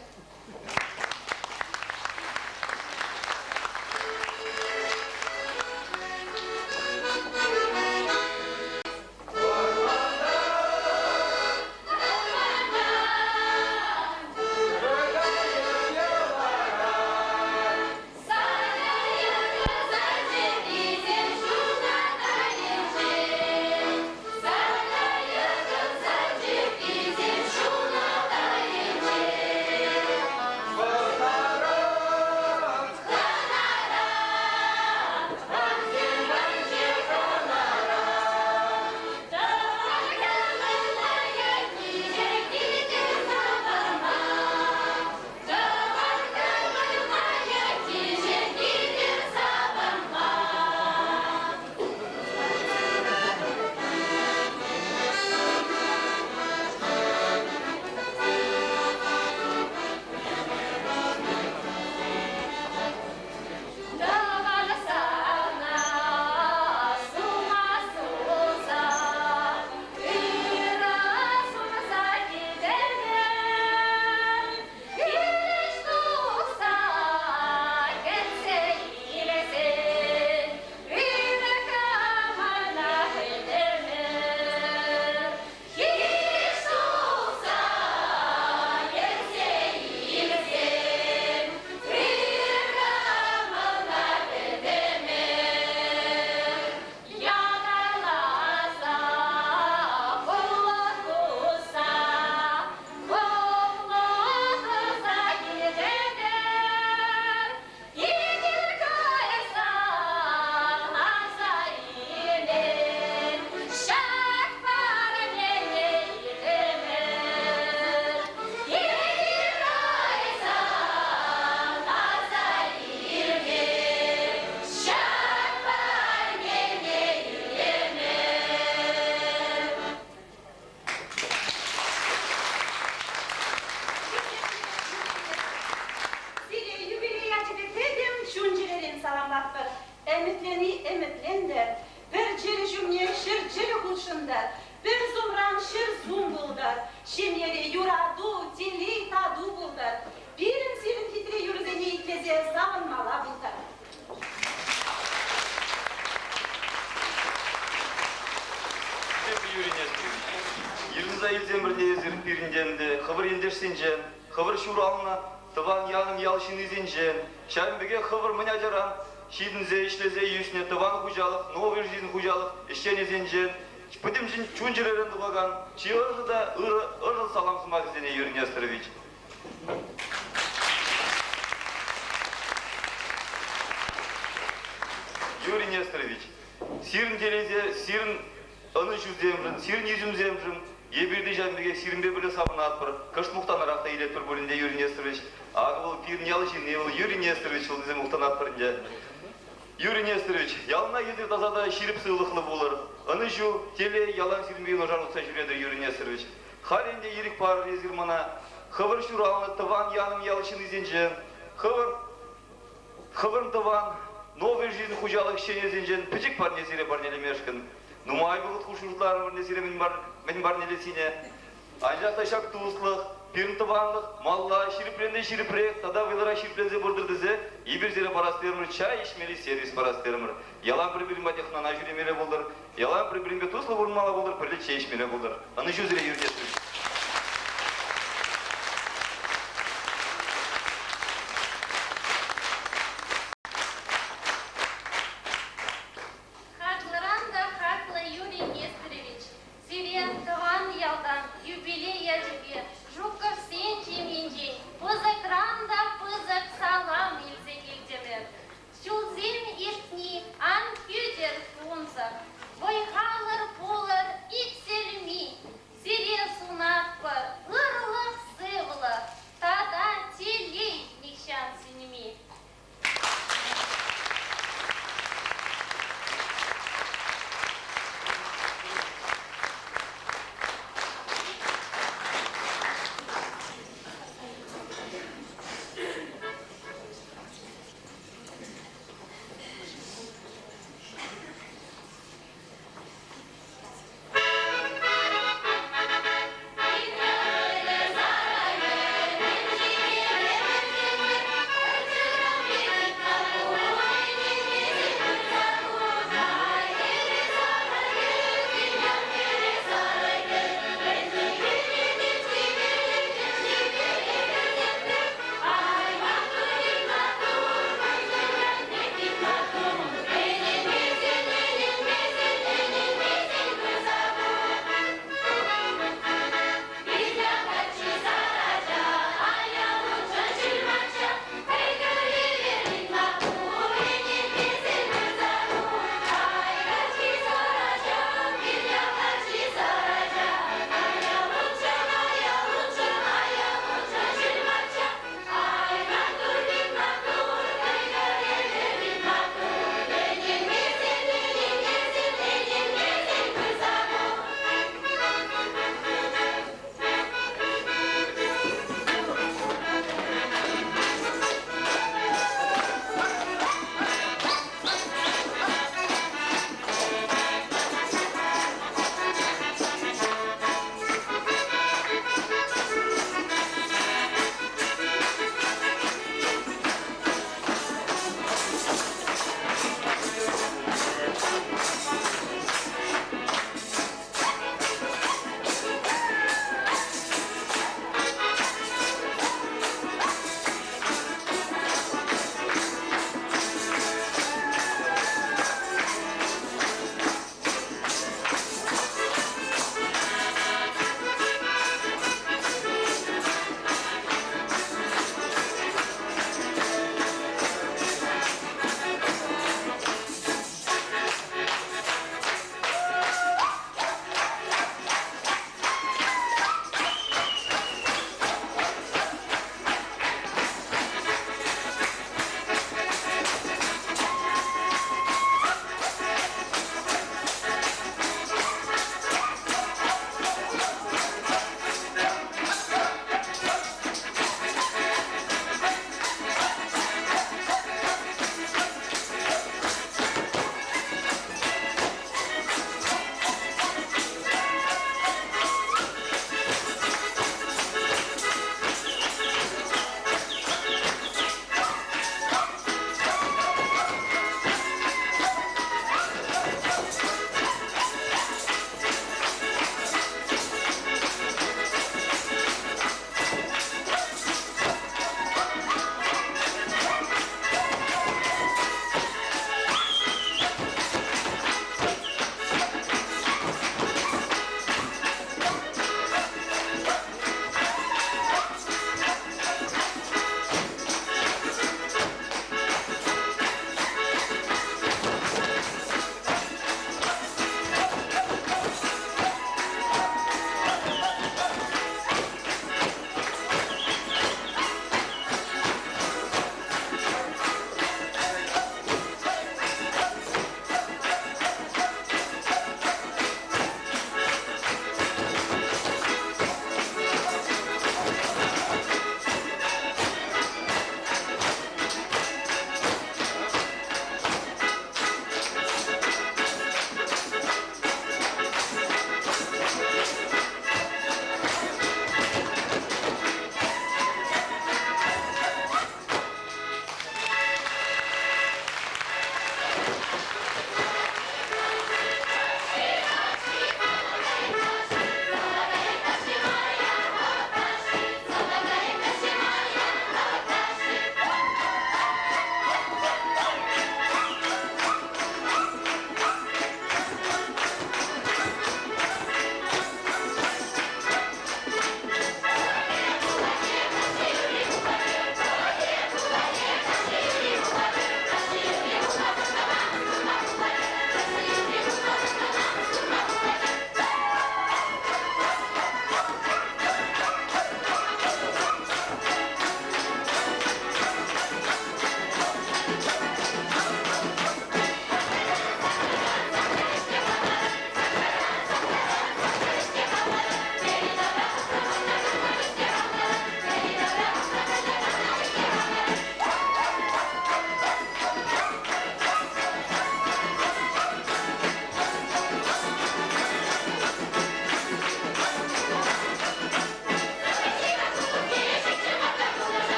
Хабар шурална, таван яным ялшин изинжен, шайбеге хабар мынажаран, шидинзе ишлезе юсне таван хужалык, новый жизнь хужалык, ишчен изинжен, Пытимжин чунжеререн дугаган, чиыры да ыры салам Самакизене Юрий Несторович. Юрий Несторович, сирин терезе, сирин аны жүземжин, сирин yüzümземжин, ебирди жамбеге сиринбе биле сабына атпыр, кышт муктан аракта илетпір бөлінде Юрий Несторович. Ағы бұл пирин ялышын, не бұл Юрий Несторович ол дезе муктан атпырынде. Юрий Несторович, ялына келдер тазада ширип сыйлықлы болыр. Аны жу, теле, ялан сиринбеген ожарлықса жүредір Юрий Несторович. Харенде ерік пар резгір мана, хывыр шураланы тыван яным ялышын изенжен, хывыр тыван, новый жизнь хужалық шенезенжен, пичік бар несере бар нелемешкін. Нумай бұғыт хушушылары бар несере мен бар нелесіне. Айжақта шак туыслық, пирін тыванлық, малла, ширіпленде ширіпрек, тада вылыра ширіплензе бұрдырдызе, ебір зере парастерімір, чай ішмелі сервис парастерімір. Ялан бір-бірін батехнана жүремелі болдыр, ялан бір-бірін туыслы бұрынмала болдыр, бірлі чай ішмелі болдыр. Аны жүзіре юрнесіз. Бойхалар полар икселми, сире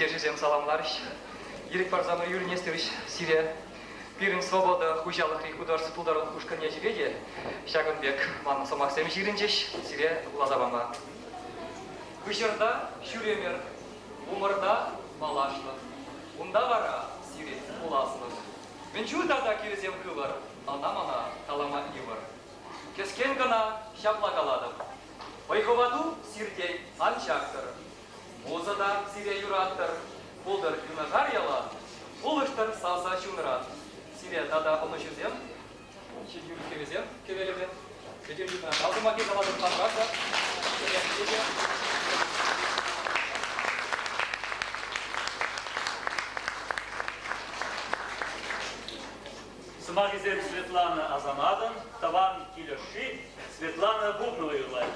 держим саламлар. Ирик Парзамыр Юрий Нестерович, Сирия. Пирин свобода хужалых и художеств пулдарыл кушкан ежеведе. Шагынбек ман самаксем жиринчеш, Сирия Лазабама. Кышырда шүремер, умырда малашлы. Унда бара Сирия уласлы. Мен чудада кирезем кывыр, ана-мана талама ивыр. Кескен гана шапла каладым. Байховаду сирдей анчактыр. Озада Сирия юраттыр. Булдыр юнажар яла, улыштыр саза шунрат. Сирия тада оны жүзем, шедюр кевезем, кевелебен. Кедем жүзна алдымаки каладым панраса. Смагизем Светлана Азамадан, Таван Килеши, Светлана Бубнова Юрлай.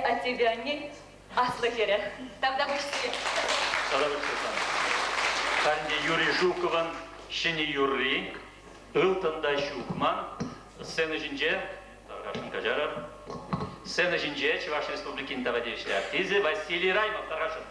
От тебя не аслахера. Тогда будешь себе. Ханди Юрий Жукован, Шини Юрий, Илтанда Шукман, Сцена Жинже, Таргашин Кажаров, Сцена Жинджия, Чувашской Республики Интавадевичной артизы Василий Раймов, Тарашин.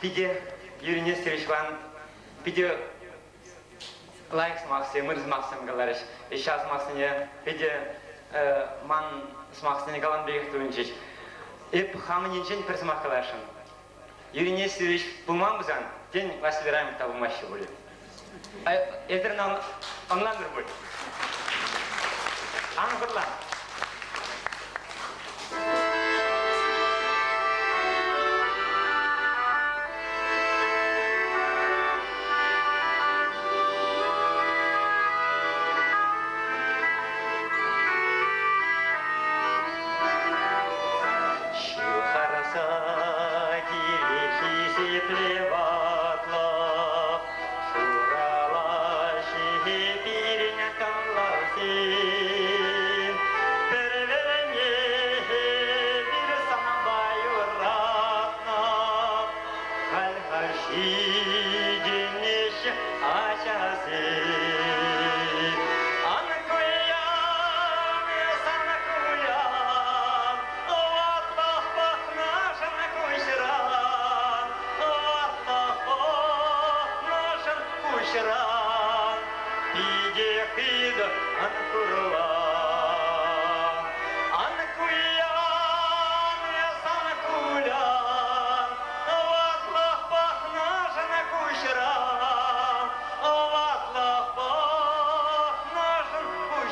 Пиде Юрий Нестерович ван пиде лайк смаксы, мы смаксым галарыш. И сейчас смаксыне пиде ман смаксыне галанбек туинчич. Эп хамнинчен персмакалашын. Юрий Нестерович пумам бзан день Василий Раймов табу мащу будет. Это нам онлайн будет. Анхурлан. Лах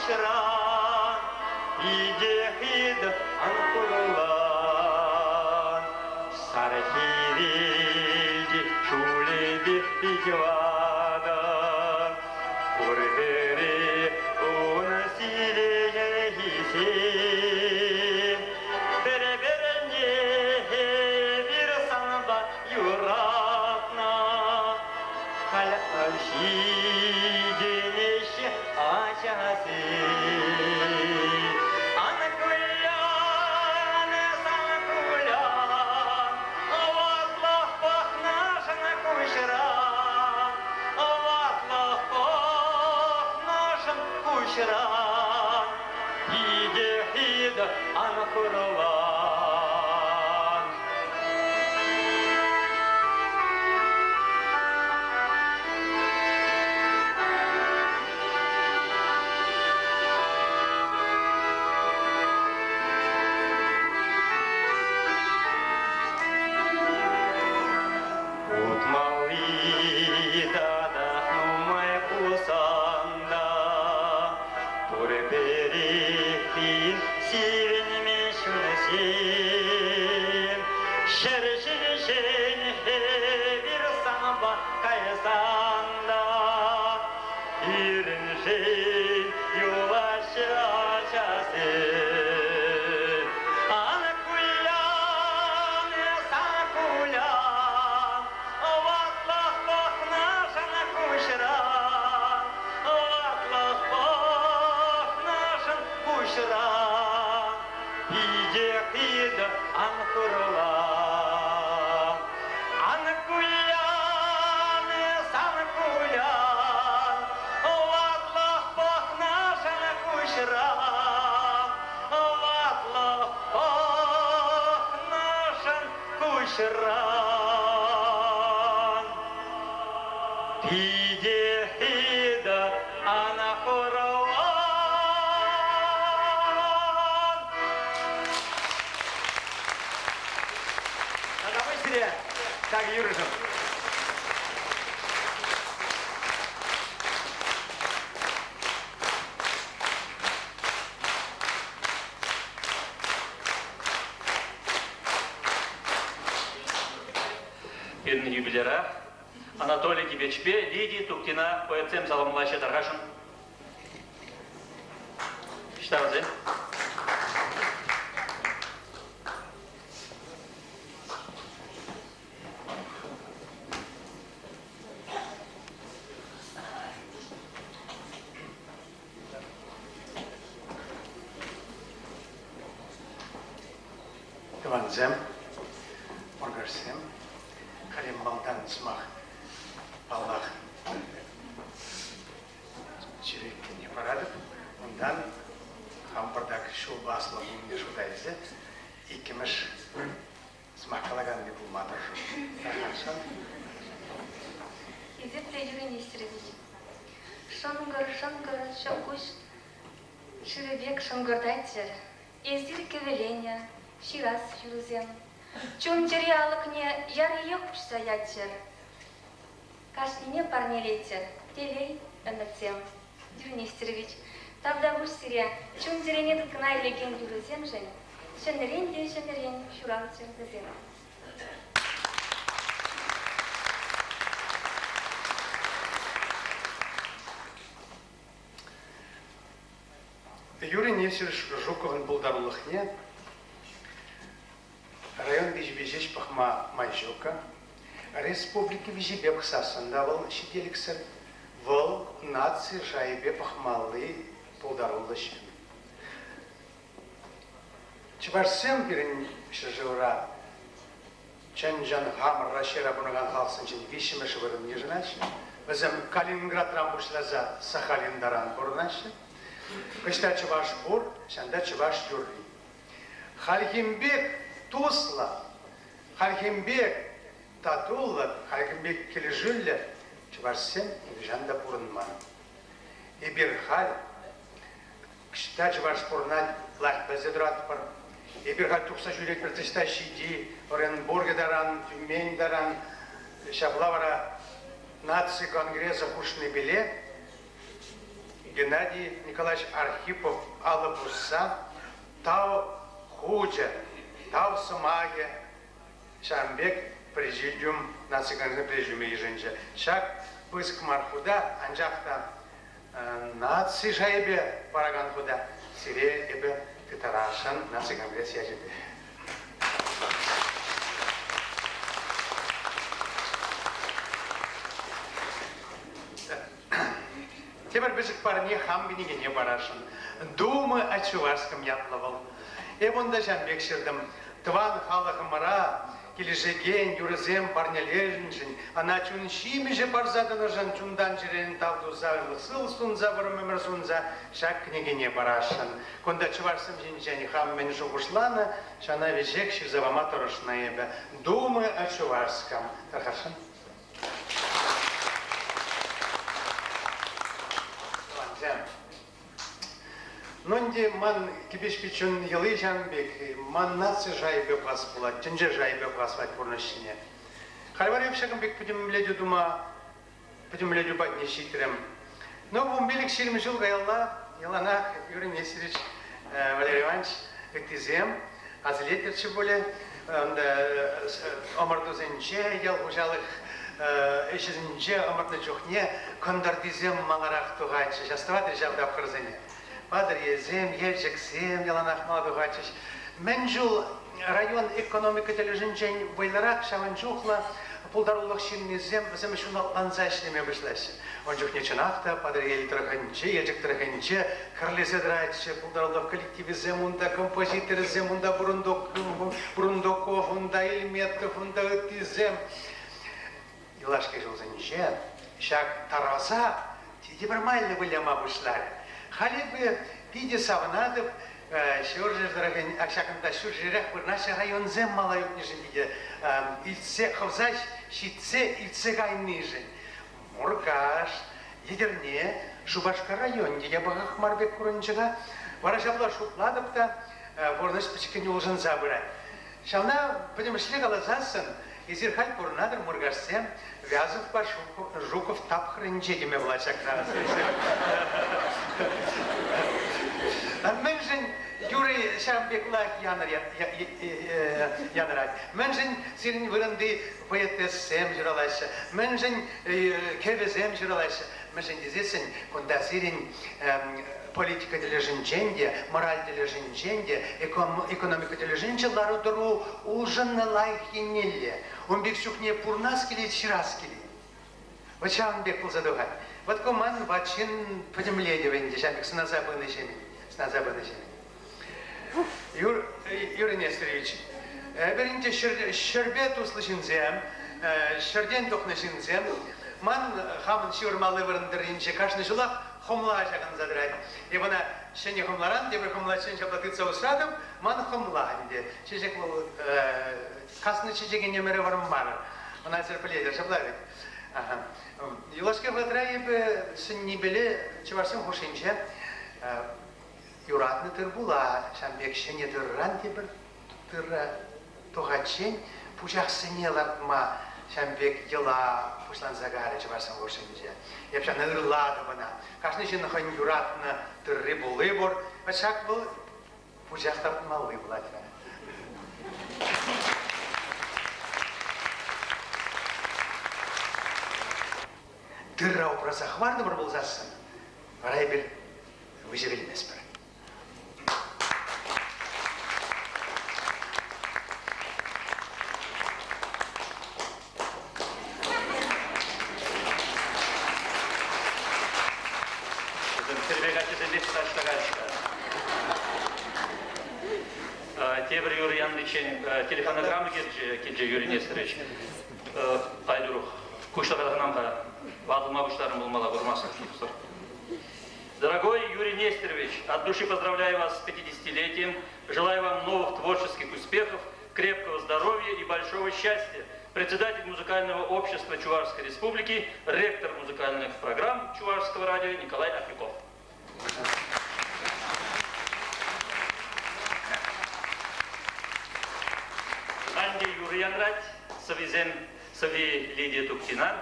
кушран, идехид анкурулан, сархириди шулеби иквадан, курбери унасиле хиси, береберенде bir sanba yuratna, halakshi geniş açası. Anakuyan, sanakuyan, vatlах пахнаш на кушран, vatlах пахнаш кушран, идехид анакурулан. Кушран, идехида анахурулан. А давай сире, так Юрижем. Бедный юбилера Анатолий Кибечпе, Лидия Туктина, поэцем Саламлайша Таргашин. Штабзе. Кванзем, Моргарсем, Халим Балдан Смах, Аллах, Чирикки не порадов, ондан Хампардак Шулбаслов не шутайзе, и кемеш Смахалаган не был матер. Изепле Юрий Нестерович. Шонгор, шокуш, ширебек шонгордайтер, ездир кевеленя, ширас юрузем. Чунчери алыкне яр йокпшса ятер. Кашнине парнелетер, телей энетем. Юрий Нестерович, тавда буш сире, чунчерене ткнай леген юрузем жен, шенерен де шенерен шуралтер дезем. Юрий Нестерович Жуковын булдарлыхне район Бежбежеш Пахма Майжока, республики Бежебек Сасандавал Щеделиксер, Вол нации Жайбе Пахмалы булдарлыш. Чебарсем перен шажура, Ченджан Хамар Рашера Бунаган Халсенчен Вишимеш Варен Нижнаш, Вазем Калининград Рамбушлаза Сахалин Даран Бурнаши, Кышта Чебашпур, Шанда Чебаш Юрий. Хальхимбек Тусла, Хальхимбек Татулла, Хальхимбек Кележулля, Чебашсен Жанда Пурнман. И Бирхаль, Кышта Чебашпурнать Лах Безедратпар, и Бирхаль Тухса Жюлек Протеста Шиди, Оренбурге Даран, Тюмень Даран, Шаблавара Нации Конгресса Хушный Билет, Геннадий Николаевич Архипов Алабуса, Тау Худжа, Тау Сумаге, Шамбек, президиум, национальный президиум еженче. Шак пыск мархуда, анжахта наци жайбе параган худа, сире ебе титарашан национальный сяжебе. Теперь без парней хамбиниге не барашын. Думы о чувашском ятловал. Эвон да жамбек шердым. Тван халахамара, килишеген, юрзем, парнележнжин. Она чуншими же барзаданажан, чундан жирен талдуза, сыл сунза, вармемер сунза, шак книги не барашын. Конда чувашском жинжани хаммен жугушлана, шана вежек шизавама торошнаебе. Думы о чувашском. Тархашын. Нонде ман кибешпичун елы жанбек, ман наци жайбе класс була, ченже жайбе класс вать порнощине. Харварев шагамбек пудем ледю дума, пудем ледю бать не щитрем. Но в умбелик ширим жил гаялла, яланах Юрий Нестерович, Валерий Иванович, эктизем, азлетерчи более, омардузенче, ел ужалых, эшезенче, омардна чухне, кондардизем маларах тугайче, жастава державда в корзине. Падр езем, ельчексем, яланах маладугачиш. Менжул район экономика тележинчень вайларак шаванчухла, пулдаруллах шиннезем, замешуна ланзачными вышлась. Он чухне чинахта, падр ели траханче, ельчек траханче, карлизе драйче, пулдаруллах коллективе земунда, композиторы земунда, бурундоков, унда ильметков, унда этизем. Илашка жил занче, шаг тараза, теперь майли выляма вышлали. Халибы пиде савнадов, шуржер дорогой, акшаканда шуржерах, наш район зем малают ниже виде, ильце хавзач, щитце, ильце гай ниже. Муркаш, едерне, Шубашка район, где я богах марбек куранчага, варажабла шутладов-то, ворнаш почекай не должен забрать. Шална, будем шли голозасан, изерхаль пурнадр мургашсем, Вязов Пашуков, Жуков тап хренчедиме влачак на Менжен Юрий Шамбеклах янарат. Менжен сирин вырынды поэтессем журалаша. Менжен кевезем журалаша. Менжен дизесен кунда сирин политика тележинченде, мораль тележинченде, экономика тележинче ларудору улжанна лайхинелле. Он бексюкне пурнаскили чираскили. Вот чам бек был задугать. Вот команд вачин подемледивание, жамбек с назабыной жеми. С назабыной жеми. Юрий Нестерович, берите щербет услышен зем, щерден тухнышен зем, ман хамын шюрмалы вырындырынче, каждый жилах хомла жаган задрать. И вона шене хомларан, дебр хомла шенче платыца усрадов, ман хомла инде. Чижек был касны чижеге немере вармар. Она серпеледер шаблавит. Юлашке ватраебе сеннибеле чеварсем хушинче. Юратны тыр була, шамбек шене тырран дебр тырра тогачень, пучах сенеларма. Шамбек ела пушлан загаре чеварсем хушинче. Я пша нырлада бана. Каждый жен хан юратна тырры булы бор, пачак был пучах тапмалы булат. Тырра образах варды бір болзасын, барай бір выжевелмес бір. Тебір Юрий Яндычен телефонограммы келже Юрий Нестерович. Пайдурух, куштарағанамға вадылма куштарым болмала бұрмасын. Дорогой Юрий Нестерович, от души поздравляю вас с 50-летием. Желаю вам новых творческих успехов, крепкого здоровья и большого счастья. Председатель музыкального общества Чувашской Республики, ректор музыкальных программ Чувашского радио Николай Афиков. Анди Юрьянрать, Савизен Сави Лидия Туктинар,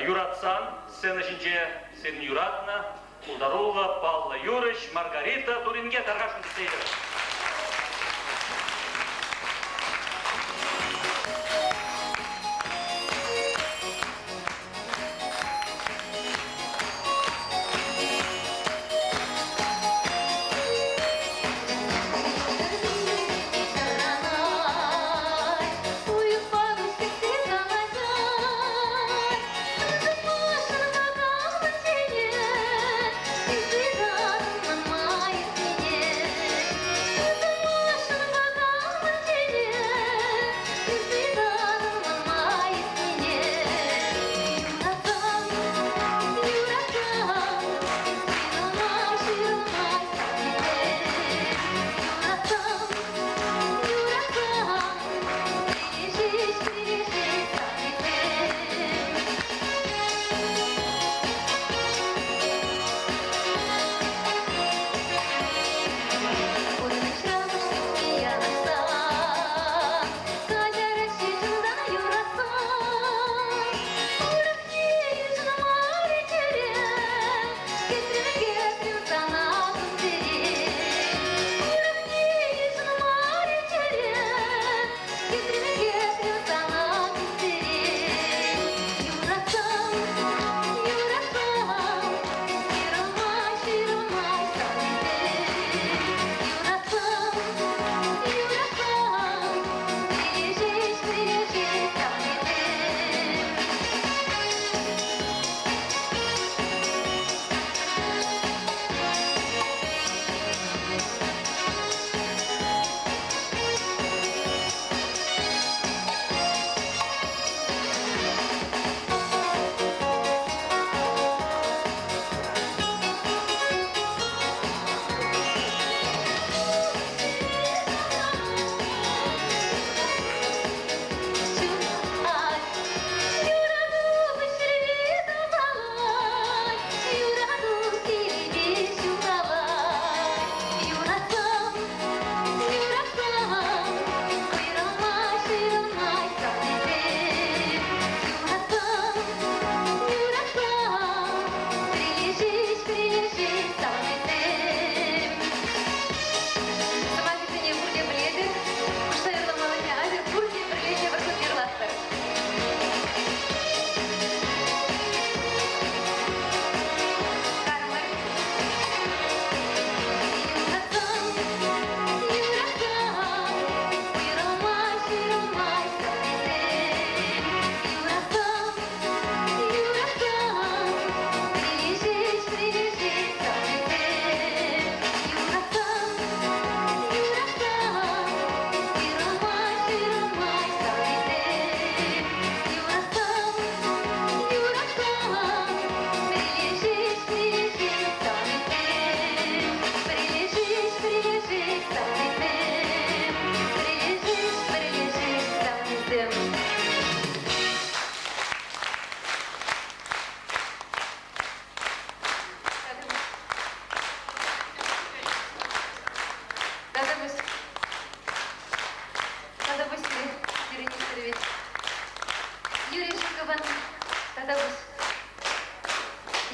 Юратсан, сцена Шинче Сен Юратна, Пулдарула, Павла Юрьевич, Маргарита Туринге таргашын істейді.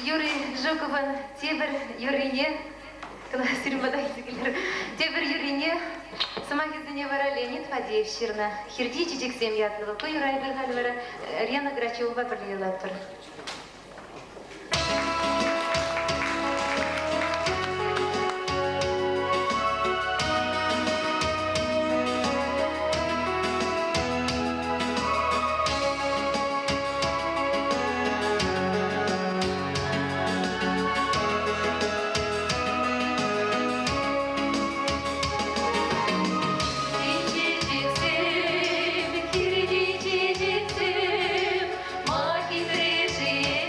Юрий Жуковын тебір юрине, тебір юрине, сама кезіне вара Леонид Фадеев ширна, хирди чечексем ятлығы, көй райбір ғалвара Рена Грачева бірлейлі тұр. Магия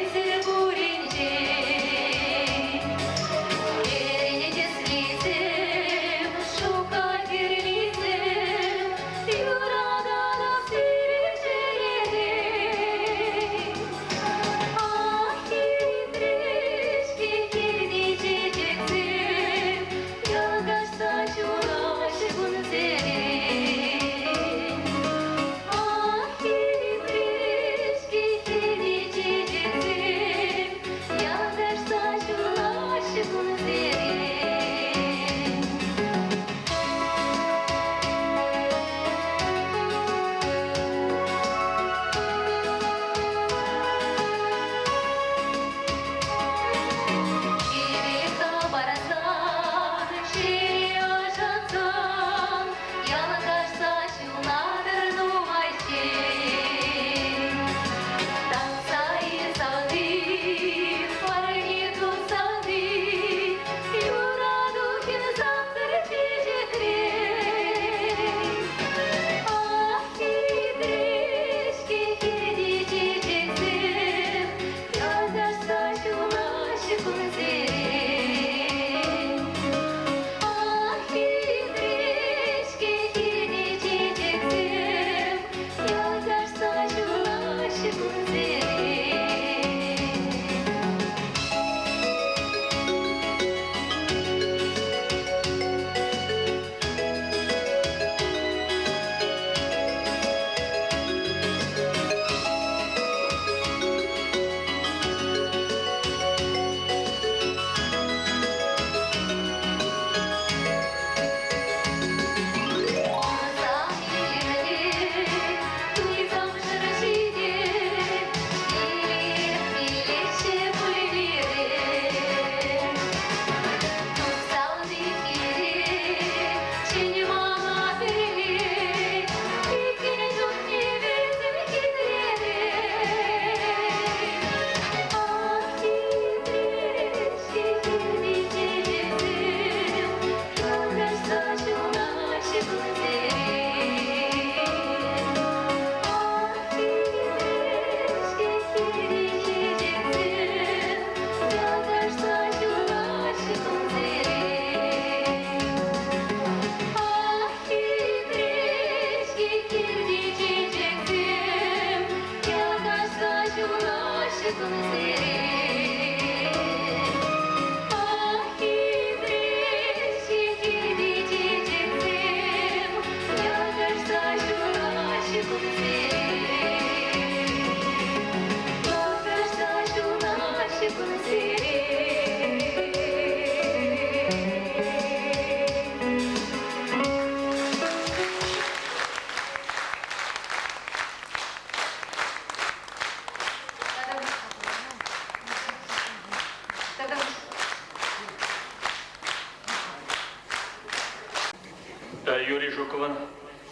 Юрий Жуковын,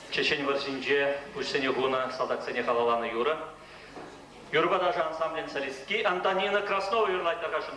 Чечен Варсинже, Пушсене Гуна, Салдаксене Халалана Юра. Юрба даже ансамблен солистки, Антонина Краснова Юрлайт Такашин.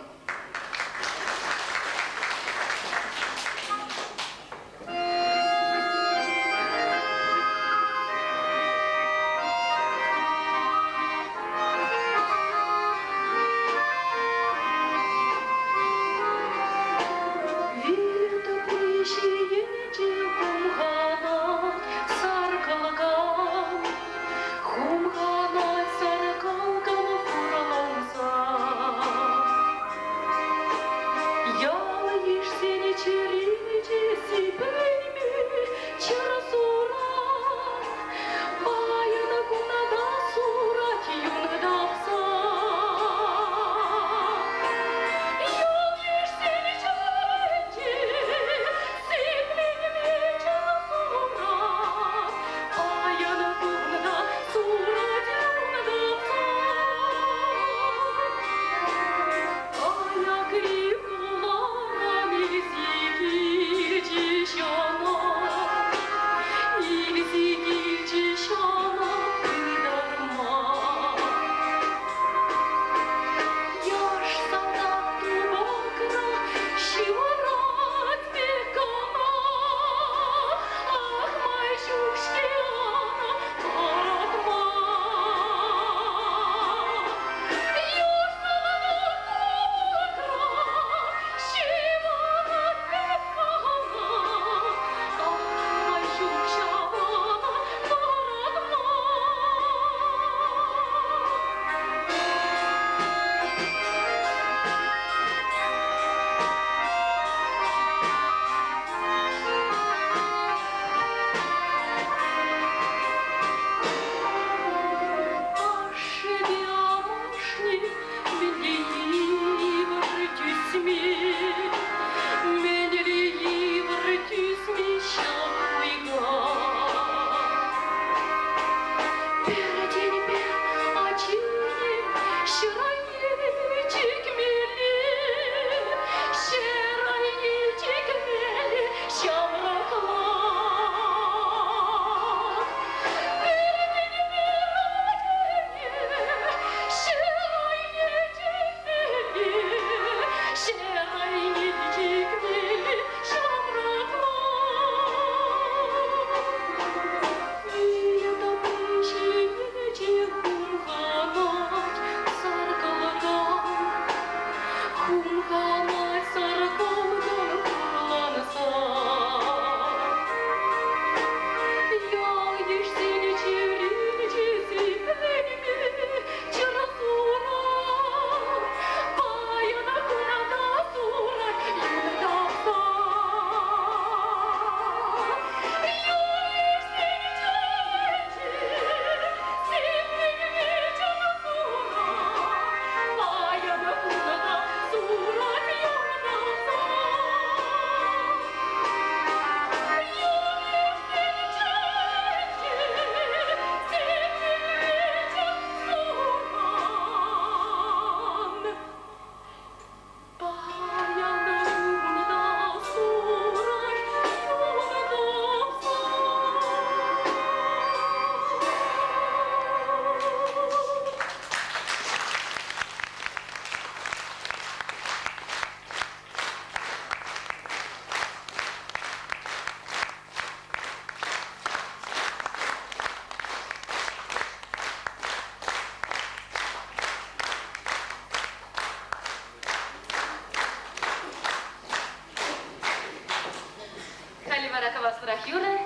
Юра,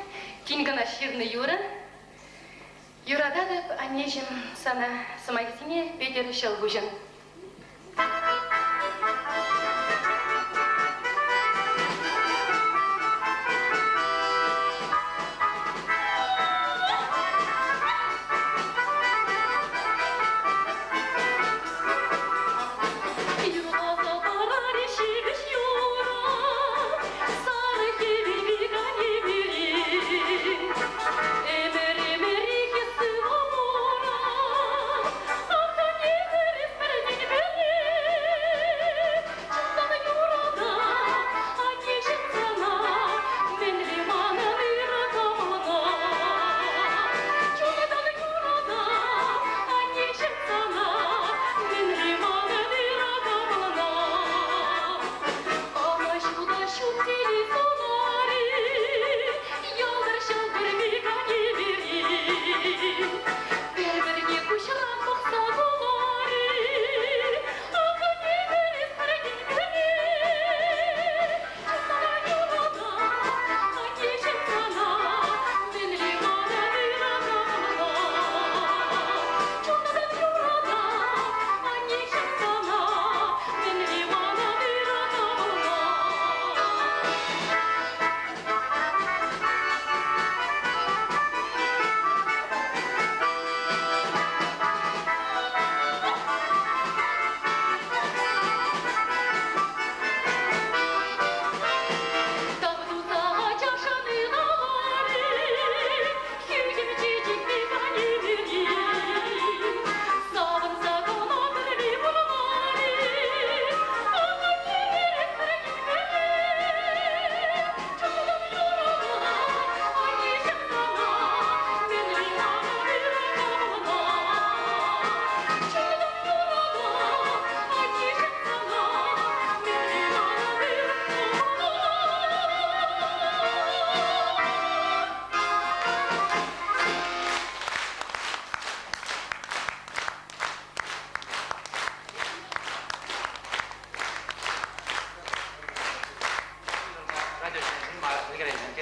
Кингана Ширна Юра. Юрададып аннежим сана самайтине Петер Шелгужин. Emeri, emeri, que se amora,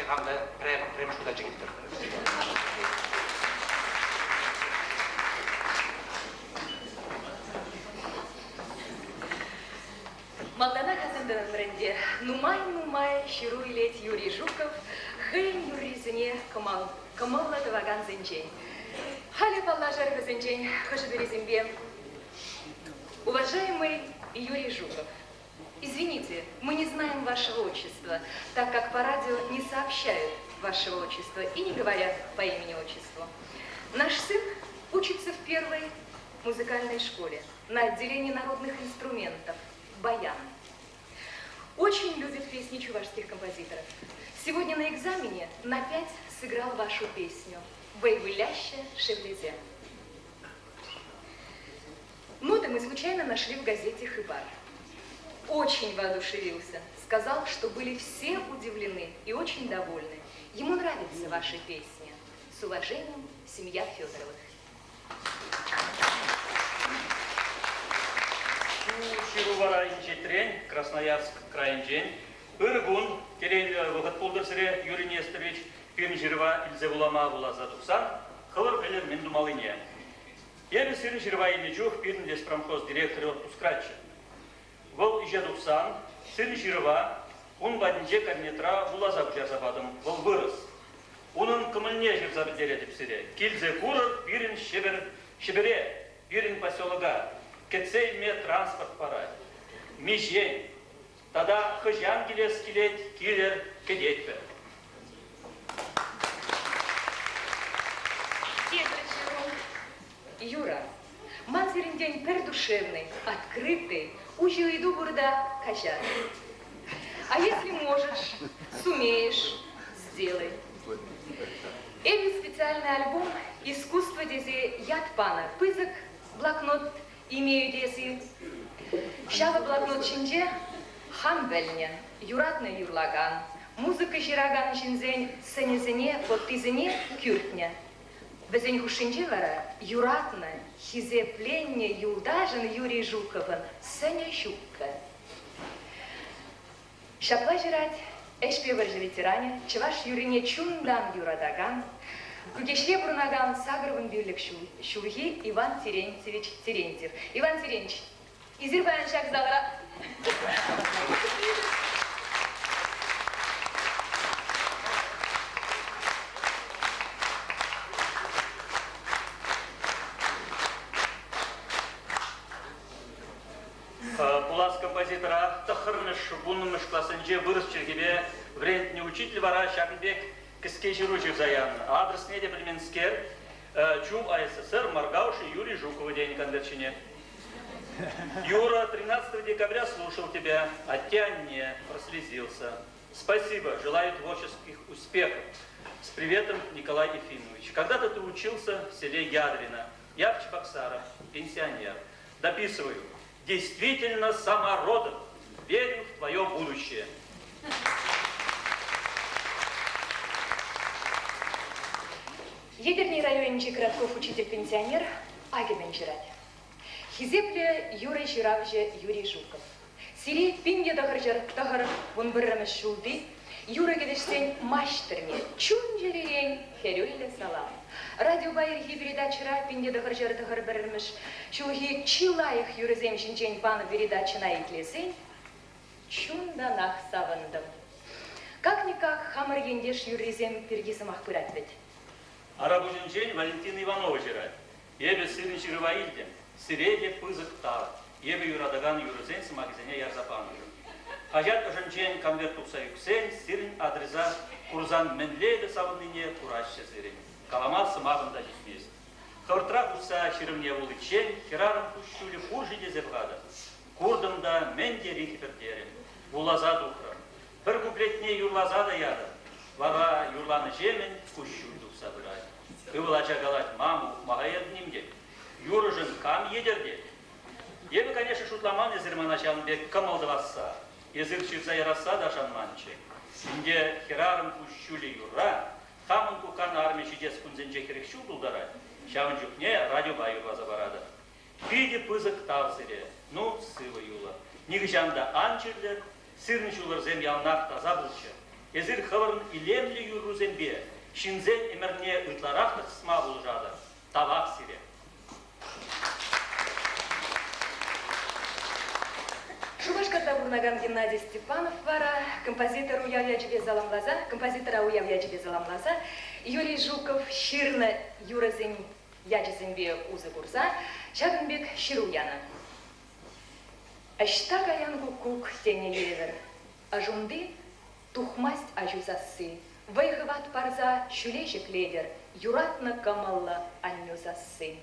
хамда прям шуда жигиттер. Малдана казандан бренде нумай ширу илет Юрий Жуков, хын юризине камалла таваган зенчень. Хали паллажар зенчень, хашидеризимбе. Уважаемый Юрий Жуков, извините, мы не знаем вашего отчества, так как по радио не сообщают вашего отчества и не говорят по имени-отчеству. Наш сын учится в первой музыкальной школе на отделении народных инструментов «Баян». Очень любит песни чувашских композиторов. Сегодня на экзамене на 5 сыграл вашу песню «Вейвыляще шевлезе». Ноты мы случайно нашли в газете «Хыбар». Очень воодушевился. Сказал, что были все удивлены и очень довольны. Ему нравится ваша песня. С уважением, семья Федоровых. Ширувара инчетрень, Красноярск, крайинчень. Иргун, терен выход пулдырсыре Юрий Несторович, пирнжирва Ильзевулама Вулаза Туксан, хылыр белер Мендумалыне. Ебі сирин жирва Ильничух, пирн леспромхоз директоры отпускратчы. Вол иже Туксан, сирин жирва, он бадинже кабинетра Вулаза Бжарзабадым, вол вырыс. Унын кымыльне жирзабы деретіп сире. Кильзе курыр, пирин шибере, пирин поселога. Кетсей ме транспорт пара. Межень. Тогда хыжан келес келет, килер кедетпе. Юра, материн день пердушевный, открытый, уже иду бурда качать. А если можешь, сумеешь, сделай. Это специальный альбом «Искусство дези Ятпана». Пызык, блокнот имею дези. Шава блокнот чинже, хамбельне, юратный юрлаган. Музыка жираган шинзень, сенезене, подтизене, кюртне. Безень хушинже вара, юратна, хизе пленне, юлдажен Юрий Жуковын, сеня щукка. Шапла жирать, эшпевар ветеране, чеваш юрине чундан юрадаган, Гугешле Брунаган Сагровын бюлек шулхи Иван Терентьевич Терентьев. Иван Терентьевич, изирбаян шаг залра. Пулас композитора тахырныш бунныш классынче вырыс чергебе врентне учитель вара Шагынбек кіске жиру жирзаян. Адрес не де Племенскер, Чум АССР, Маргауши Юрий Жукова день конверчине. Юра, 13 декабря слушал тебя, а тебя не прослезился. Спасибо, желаю творческих успехов. С приветом, Николай Ефимович. Когда-то ты учился в селе Ядрино. Я в Чебоксарах, пенсионер. Дописываю. Действительно самородок. Верю в твое будущее. Егерний райончик Коротков учитель-пенсионер Агебен жирать. Хизепле Юрий Жиравже Юрий Жуков. Сири пинге дохаржар тахар вон быррамыш шулды. Юра гедештен маштерме. Чунжеререн херюлле салам. Радио байырхи передачара пинге дохаржар тахар быррамыш. Шулхи чилаях юрезем шинчен пана передачана итлесен. Чунданах савандым. Как-никак хамар ендеш юрезем пергисамах пырат ведь. Арабужинчень Валентина Иванова жирать. Ебе сыны Жироваильде, сиреде пызык тар. Ебе юрадаган юрызен самагизене ярзапану. Хажат ожинчень конверт тукса юксен, сирин адреза курзан менлейде савыныне кураща сирин. Каламал самагында житмест. Хортра куса ширымне улычен, херарым кущули хуже дезебгада. Курдымда менде рихи пердерем. Улаза духрам. Бір куплетне юрлаза да яда. Вага юрланы жемен кущуль духса бырай. Кывылача галать маму, магаяднимде. Юрыжын кам едерде. Ебі, конечно, шутламан езірман Ашанбек камалдываса. Езір чирса яраса да шанманче. Инде херарым кущули юрра, хамын кукан армия шидес кунзенче херекшу булдара. Шавын жүкне радио баю база барада. Пиде пызык тавсыре, ну сывы юла. Нигжанда анчырлер, сырнычулар зем ялнақ таза булчы. Езір хаварын илемлі юррузенбе, шинзен эмерне ытларақты қысма болжады. Табақ сире. Шубашкарда бурнаган Геннадий Степанов вара, композитор уявлячебе заламлаза, Юрий Жуков ширна юразен ячезенбе узы бурза, Шагынбек Шируяна. Ашта каянгу кук тене евер, ажунды тухмасть ажузасы, вайхыват парза шүлешек ледер, юратна камалла аннюзасы.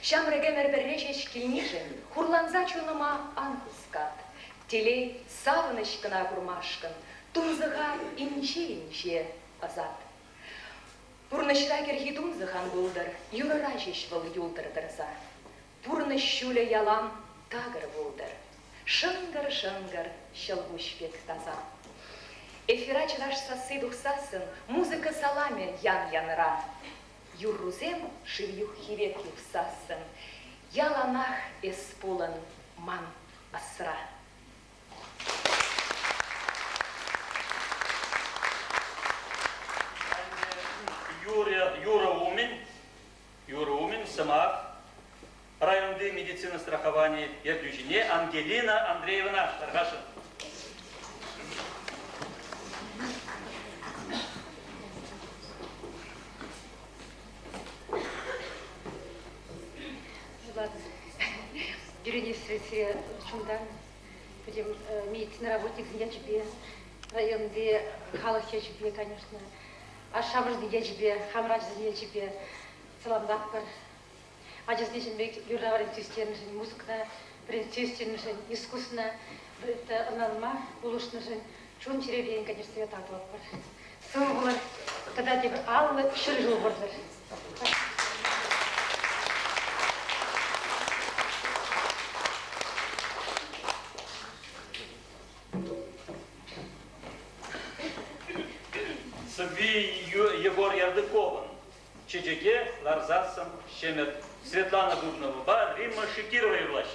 Шамрегемер беррешеш килнижен, хурланза чуныма анхускат, телей савынышкына курмашкын, тунзыға инче азат. Пурнышрагер хидунзыхан булдыр, юрарашеш выл юлдырдырза. Пурныш шүле ялам тагыр булдыр, шынгыр-шынгыр шылгушпек таза. Эфира чыраш сасы духсасын, музыка саламе ян-янра. Юррузем шивюх хивек юхсасын, яланах эспулын ман асра. Юра Умин, Самар, районды медицины страхования Ердюжине, Ангелина Андреевна Таргашин. Юридически чундан, будем медицинский работник я тебе, районде халық я тебе, конечно, а шабырды я тебе, хамрач я тебе, саламдап бар. Ажизнешенбек юрдаварин тюстерншен, музыкна, тюстерншен, искусна, это аналма, улушншен, чун черевен, конечно, я так бар. Соғылар, тогда тебе аллы шыржыл бардыр. Егор Ярдыковын, Чечеке, Ларзасын, Шемет, Светлана Бубнова, Римма Шикирова Юрлаш.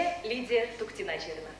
Ильме Лидия Туктина-Черна.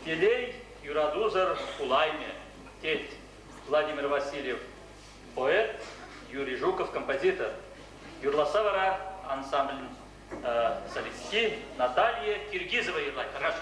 Елей Юрадузар Улайме, теть Владимир Васильев, поэт, Юрий Жуков, композитор, Юрласавара, ансамбль солистки, Наталья Киргизова, Ерлай, хорошо.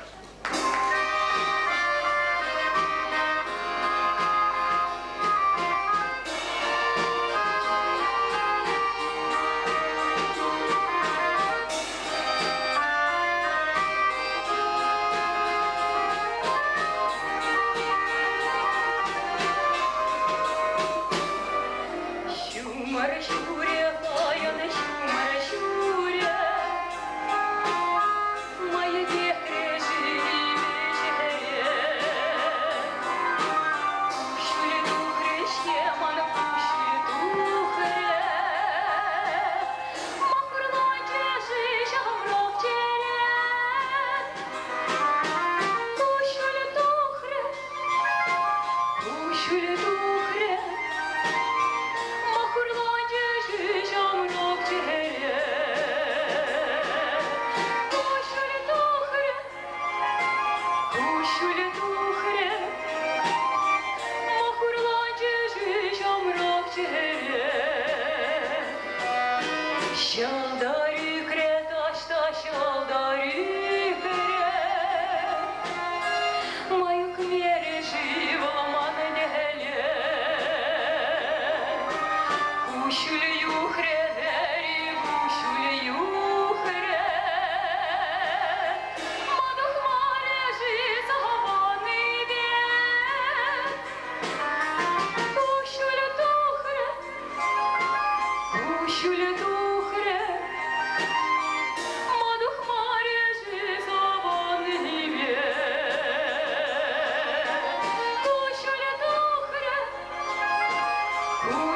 Ooh.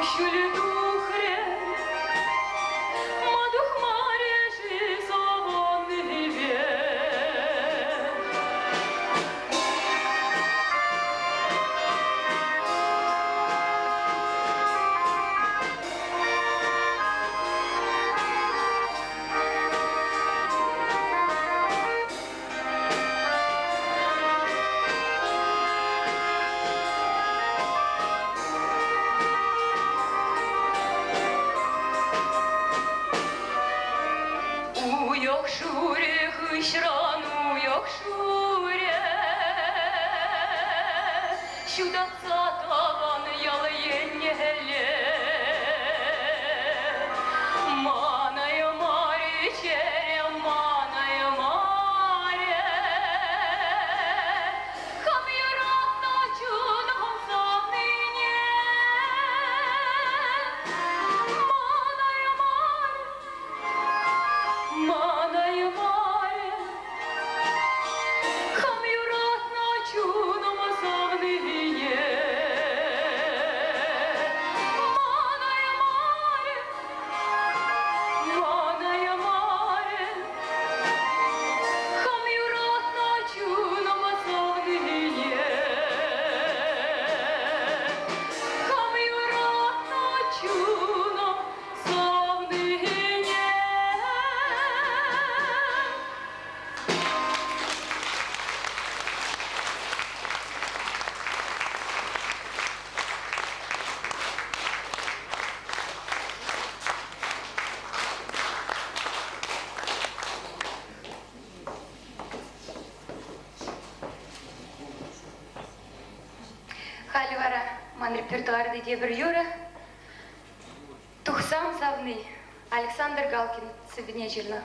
Репертуар де бір юры. Тухсам Завный, Александр Галкин, Сабинечерна.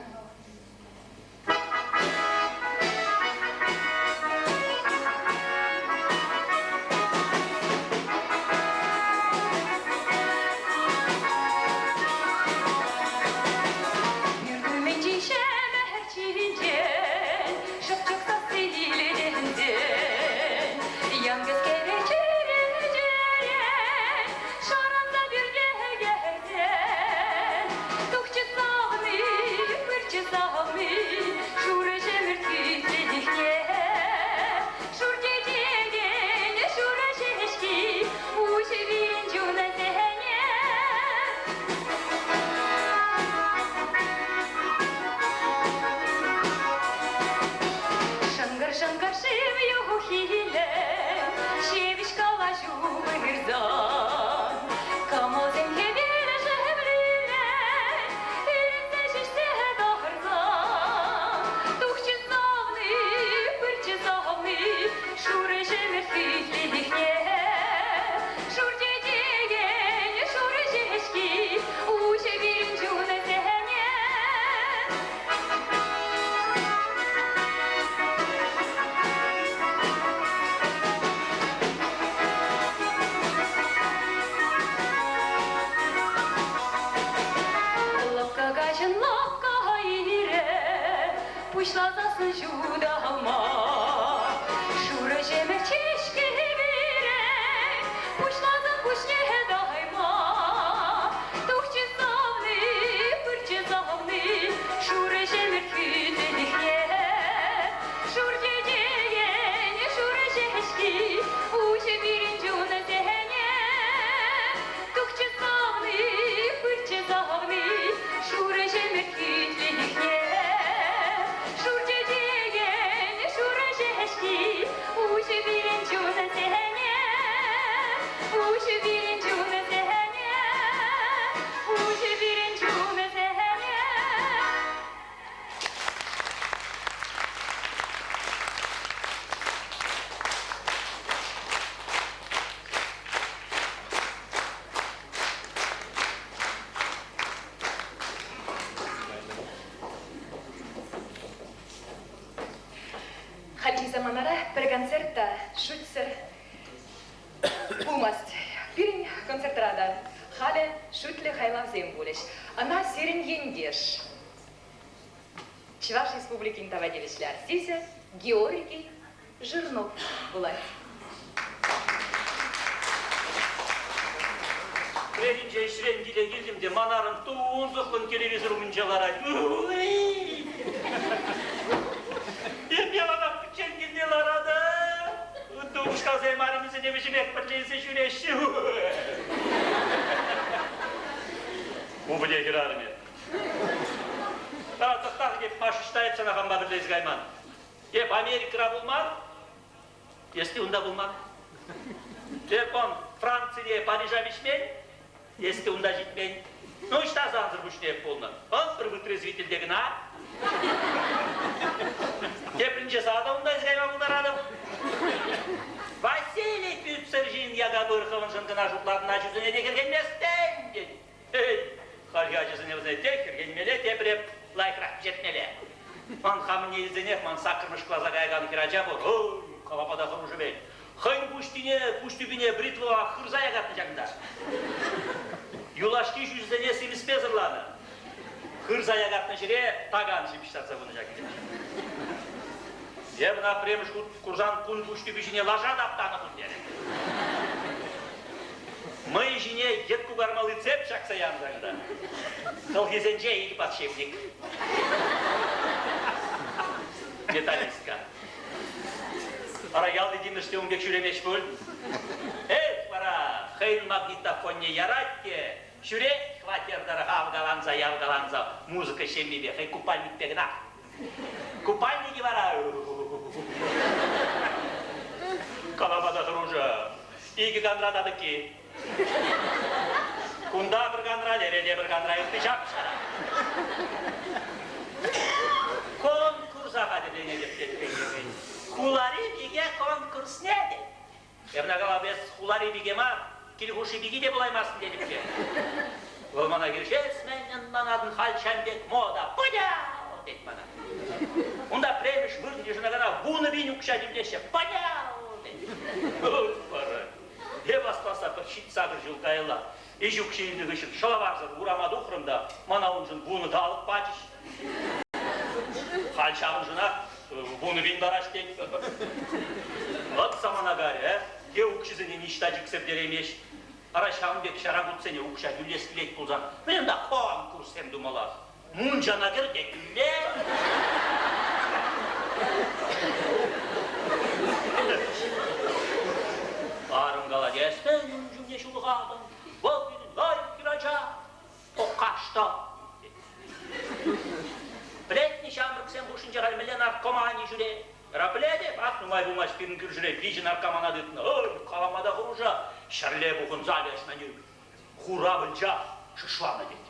Заманара бір концертта шутсер булмаст. Бірін концертрада халі шутлі хайлав зем болеш. Ана серін ендеш. Чуваш республикин тавадилишлер. Сисе Георгий Жирнов булат. Birinci işrengile girdim de manarım tuğuzluklu televizorumun çalara. Hep yalanap bütçen girdiler arada. Doğuşkan zeymarimizin demişim ekberleyse şöyle şu. Bu bile girarım ya. Artık hep başıştayıp sana kamba birleyiz gayman. Hep Amerika'da bulmam. Esti onda bulmam. Hep on Fransa'ya Paris'e biçmeyin. Esti onda gitmeyin. Ну и что завтра будешь не полно? Он вытрезвитель дегна. Тепленче сада онда изгайма бұлдарадым. Василий Пюцержин Ягабырховын жынғына жұтладына жүзіне де кіргенместен деді. Халға жүзіне бұзіне де кіргенмеле, тепіреп лайқырақ жетмеле. Он хамын елзінек, ман сақырмыш клаза қайған кіража бұр. Ой, қалапада қыру жібей. Хын пуштүбіне бритлыға қырза яғатны жағында. Юлашки жүзіне семіз пезірланы. Қырза яғатны жүре таған жіпіштатса бұны жағында. Я бына премш куржан кун пуштүбішіне лажа даптаны бұн дері. Мы жіне ет кугармалы цеп шақса янзағында. Қылгезенже ел подшепник. Металлистка. Ара ялды дейміште өмбек жүремеш бұл. Пара, хейн магнитофонне яратте. Шүрек хватердары явгаланза, музыка шеммебе, хей купальник пегна. Купальники бара. Калабада хружа. Иги гандрададыки. Кунда бір гандра, лереде бір гандра, өтті жапшара. Конкурсаға дедене деп кетпейді. Кулари биге конкурс неде? Евна қалабес кулари биге мар, килгуши биге де бұлаймасын дедіп бе. Ол мана кіршес менен манадын халчанбек мода. Понял! Дед мана. Онда премеш бұрын ежіна ғана бұны бейін ұқша демдеші. Понял! Дед. От бара. Деп аспаса бір шит сағыр жылқайыла. Ежі ұқшейінді ғышын шалаварзыр ұрамады ұқырымда мана ұнжын бұны талып бачыш. Халчағын жына бұны бейін бараш дед. От самана гарі, де ұқшызыне ништа жіксіп деремеш. Арашағын бек шара күтсене ұқша үлескілейт бұлзан. Мен да конкурс hem думала. Мұн жана кір декілде. Арым қала десті, жүнге шулғадым. Бұл менің лайық кірача, тоққашта. Білетні шамырк сен бұшынча ғалмелен арқоманы жүре. Рапледе, ақ нұмай бұмаш бірін кір жүре, бейжін арқамана дұтыны. Ой, қаламада құружа, шарле бұғын залешна нүк. Хура білжа, шышланы деді.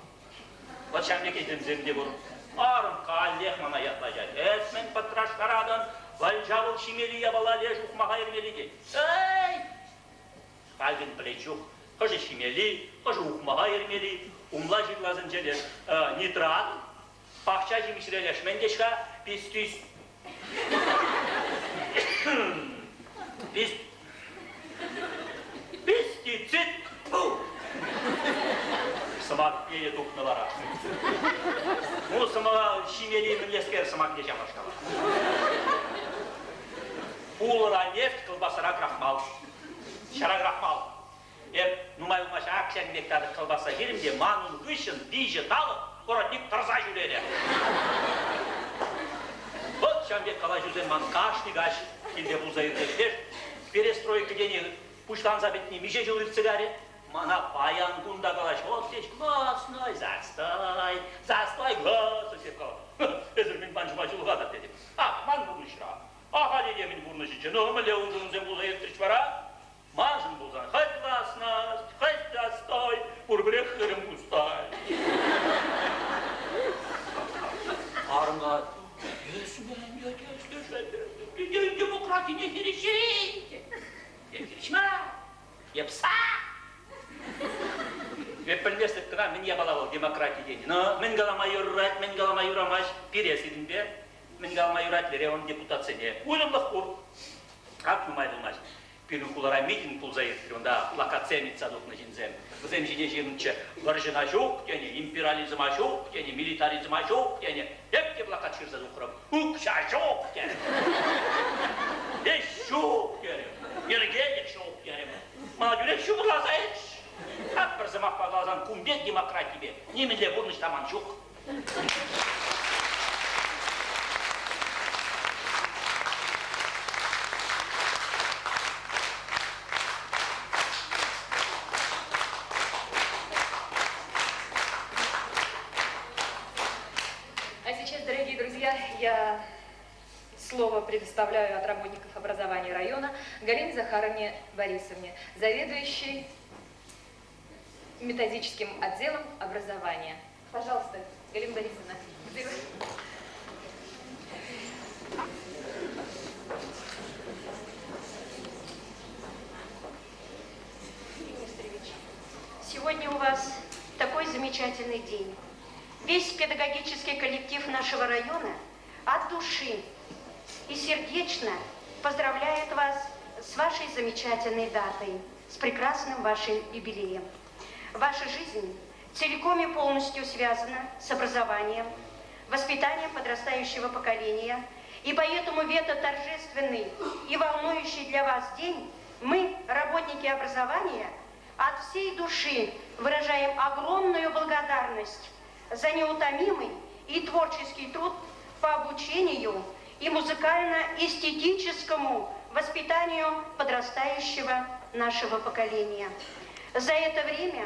Вот шамлеке земземде бұрын. Арым қаллех мана ятлажат. Әсмен патрашқарадан, вальжавыл шимели ябала леж ұқмаға ермели деді. Эй! Қалбин плечух, қыжы шимели, қыжы ұқмаға ермели, умла жирлазын желер нитрат, пақша жемішрелеш мендешқа пестис. Пестицид. Сымақ ие тұқтылара. Бұл сымаға шимели мінлескер сымақ дежа башқала. Пулыра нефт, қылбасыра крахмал. Шара крахмал. Нұмай ұмаша ақшан бектады қылбаса жерімде манын ғышын, бейжі талып, оратник тұрза жүреді. Вот шамбек қала жүрден ман қашты ғашы, келде бұл зайырдер. Перестройка дене пуштан забетіне меже жылыр цигаре. Мана баян кунда қалаш, вот здесь классный, застой, класс, сеп қала. Әзір мен банжыма жылғадат дедім. Ман бұл үшіра. Аға деде мен бұрны жүйчен, өміле ұнжыңызен бұл зайырдырш бара. Манжын бұлзан, хоть классность, хоть застой, бұрбірек қырым ұстай. Арымға Өсімен, демократия не керешейді. Керешма, епса. Веп білместік қына, мен ябалавал демократия дейін. Мен қаламай үррат, мен қаламай үрамаш, пересідің бе. Мен қаламай үрат бере, он депутатсыне. Өлімлық бұр. Ақ нұмай бұлмаш. Пенің құлара митинг пұлза еттір, онда плакацемица дұқны жинзем. Бұзем жіне жеңінші варжына жоқ, дене империализма жоқ, дене милитаризма жоқ, дене епке плакат шырза дұқырым. Ұқша жоқ, дене. Еш жоқ, дене. Ергелек жоқ, дене. Мана жүрек шуғылаза еш. Как бір замақ бағалазан кумбек демократия немеле бұрныш таман жоқ. А сейчас, дорогие друзья, я слово предоставляю от работников образования района Галине Захаровне Борисовне, заведующей методическим отделом образования. Пожалуйста, Галина Борисовна. Где вы? Сегодня у вас такой замечательный день. Весь педагогический коллектив нашего района от души и сердечно поздравляет вас с вашей замечательной датой, с прекрасным вашим юбилеем. Ваша жизнь целиком и полностью связана с образованием, воспитанием подрастающего поколения, и поэтому в этот торжественный и волнующий для вас день мы, работники образования, от всей души выражаем огромную благодарность за неутомимый и творческий труд по обучению и музыкально-эстетическому воспитанию подрастающего нашего поколения. За это время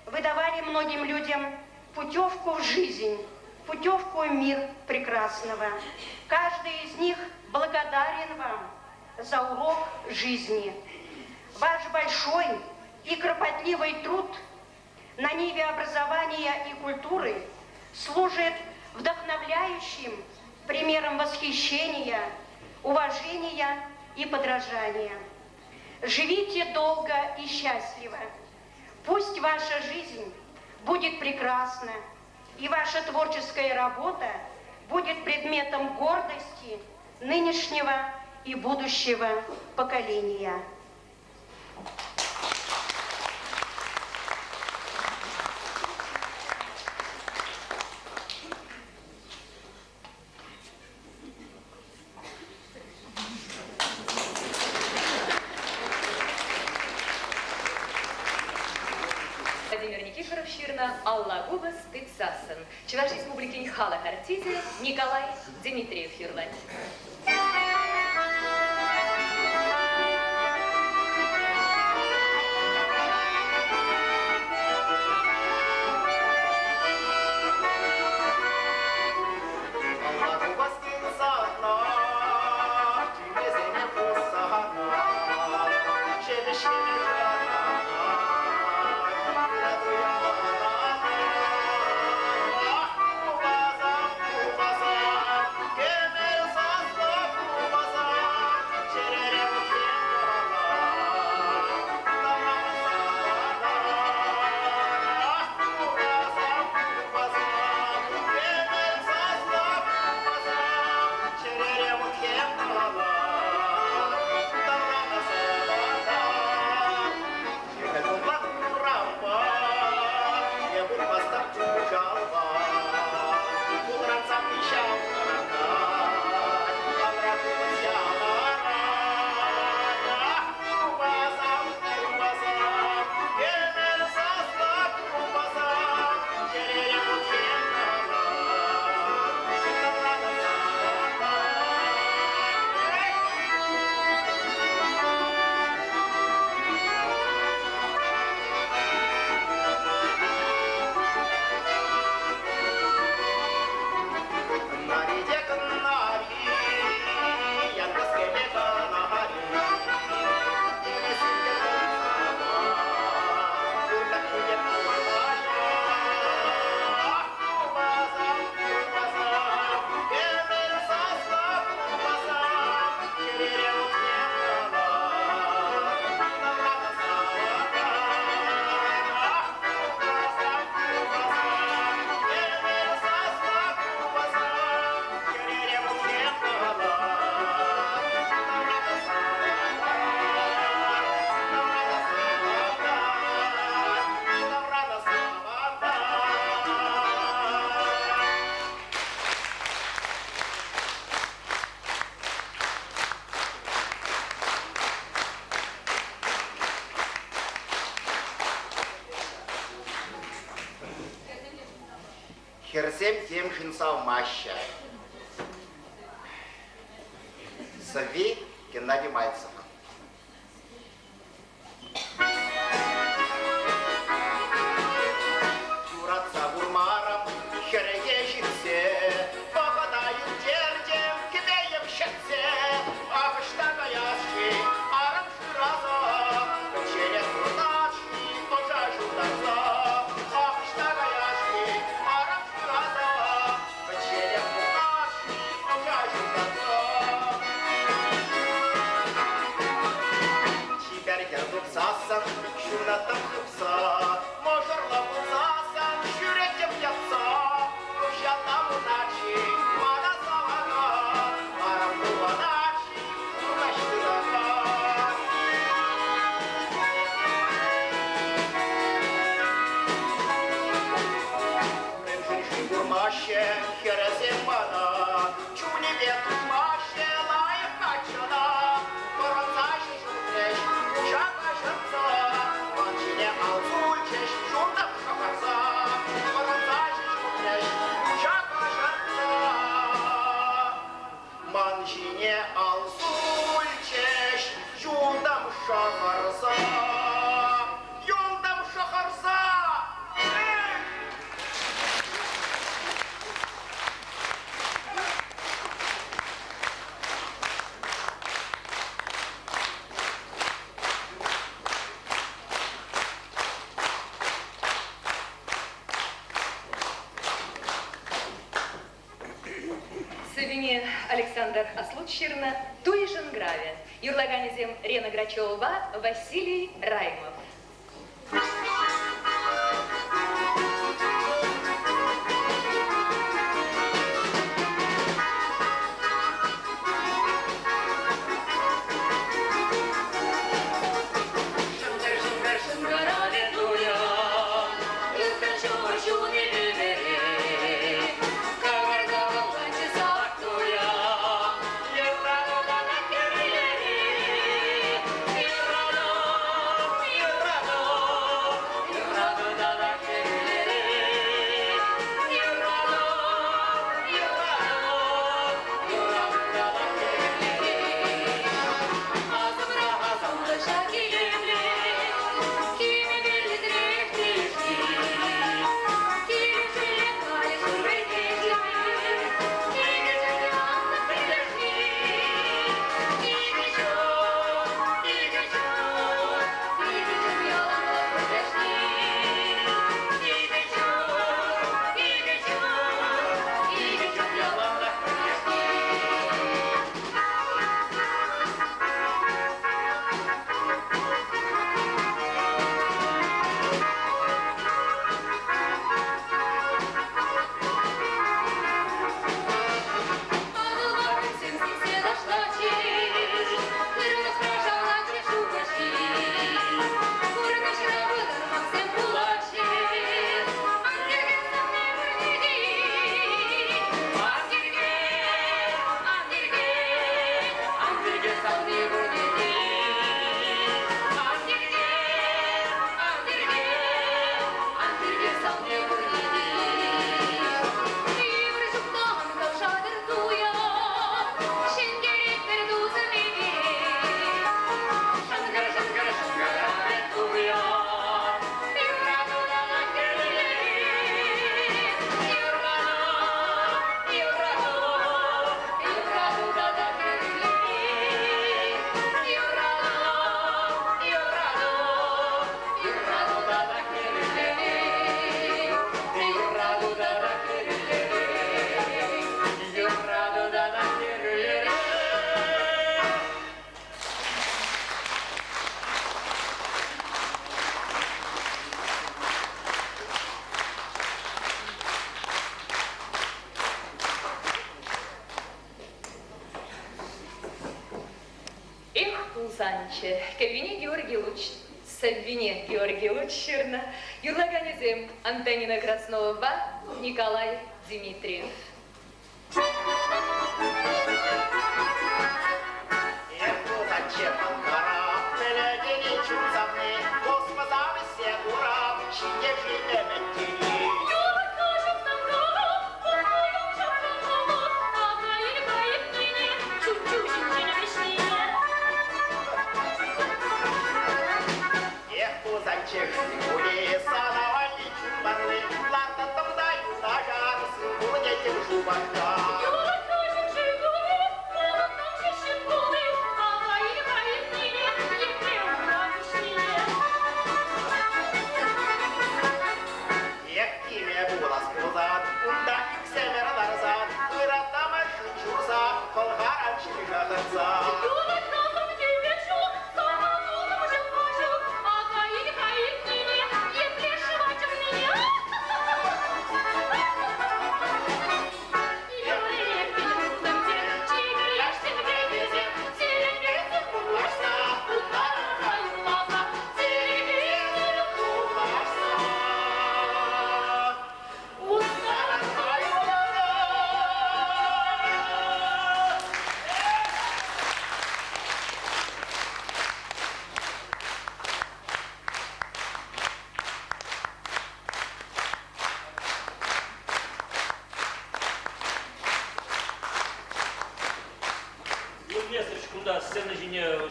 вы давали многим людям путевку в жизнь, путевку в мир прекрасного. Каждый из них благодарен вам за урок жизни. Ваш большой и кропотливый труд на ниве образования и культуры служит вдохновляющим примером восхищения, уважения и подражания. Живите долго и счастливо. Пусть ваша жизнь будет прекрасна, и ваша творческая работа будет предметом гордости нынешнего и будущего поколения. Владимир Никифоров Щирна, Алла Губас, Тыцасын. Чуваш Республики Хала Хартизе, Николай Дмитриев Юрлать. Quem me Херсем тем шинсал маща. Савей Геннадий Мальцев. Юратца бурмаром, херегещи все, попадают дердем, кидеем щетце, ах, штагаящий, арам шираза, печенье курначи, пожажу доза, ах, штагаящий, арам шираза, печенье курначи, пожажу доза. Теперь я тут сасан, шуна там хупса, можорла бузасан, шюретем яца, рушя там удачи, мана завага, арам буваначи, уращирага. Рымжинши гурмаще, херезем мана, чуни вету маще, лаев качана, поранзаши жутреш, ужака жертца, ванчине алзульчеш, журдам шахарца, поранзаши жутреш, ужака жертца, манчине алзульчеш, журдам шахарца, юлдам шахарца. Савине Александр Аслучширна, Туишин Граве, Юрлаганезем Рена Грачева, Василий Раймов. Санче, Кавине Георгий Луч, Савине Георгий Лучширна, Юрлаганезем Антонина Краснова, Николай Дмитриев. Господа, все ура, щеки,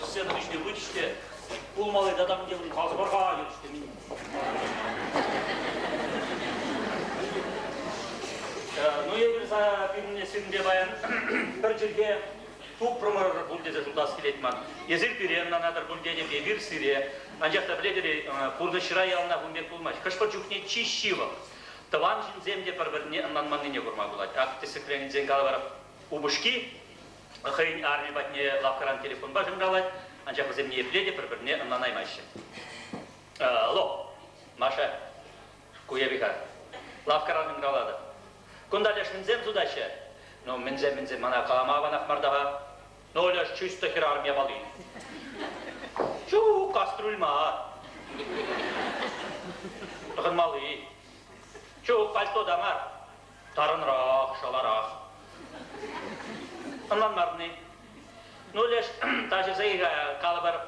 Сцена вышли вычте, пул малый дадам делать, казбарға еріште мен. Ну, егер за пирнесінде баян бір жерге туп промор бұл дезе жылдас келетман. Езір пирен, нанадыр бұл дене бебір сире, анжақта біледері пурды шырай алына бұлмек болмаш. Кашпар жүкне чищивал. Таван жын земде бір-біріне аннанманныне көрма болады. Ақты секренін зенгалы барып убышки, Хейн армия батне лавкаран телефон бажым галать, анжақ земне епледе бір-біріне аннанаймайшы. Алло, Маша, куебика, лавкаран галады. Кундалеш мінзем судачы? Ну, мінзем, мана қаламағанақ мардаға. Ну, олеш чисто хер армия балын. Чу, каструльма. Тұғын малы. Чу, пальто дамар. Тарынрақ, шаларақ. Ondan marni. Ну лишь даже заига калабар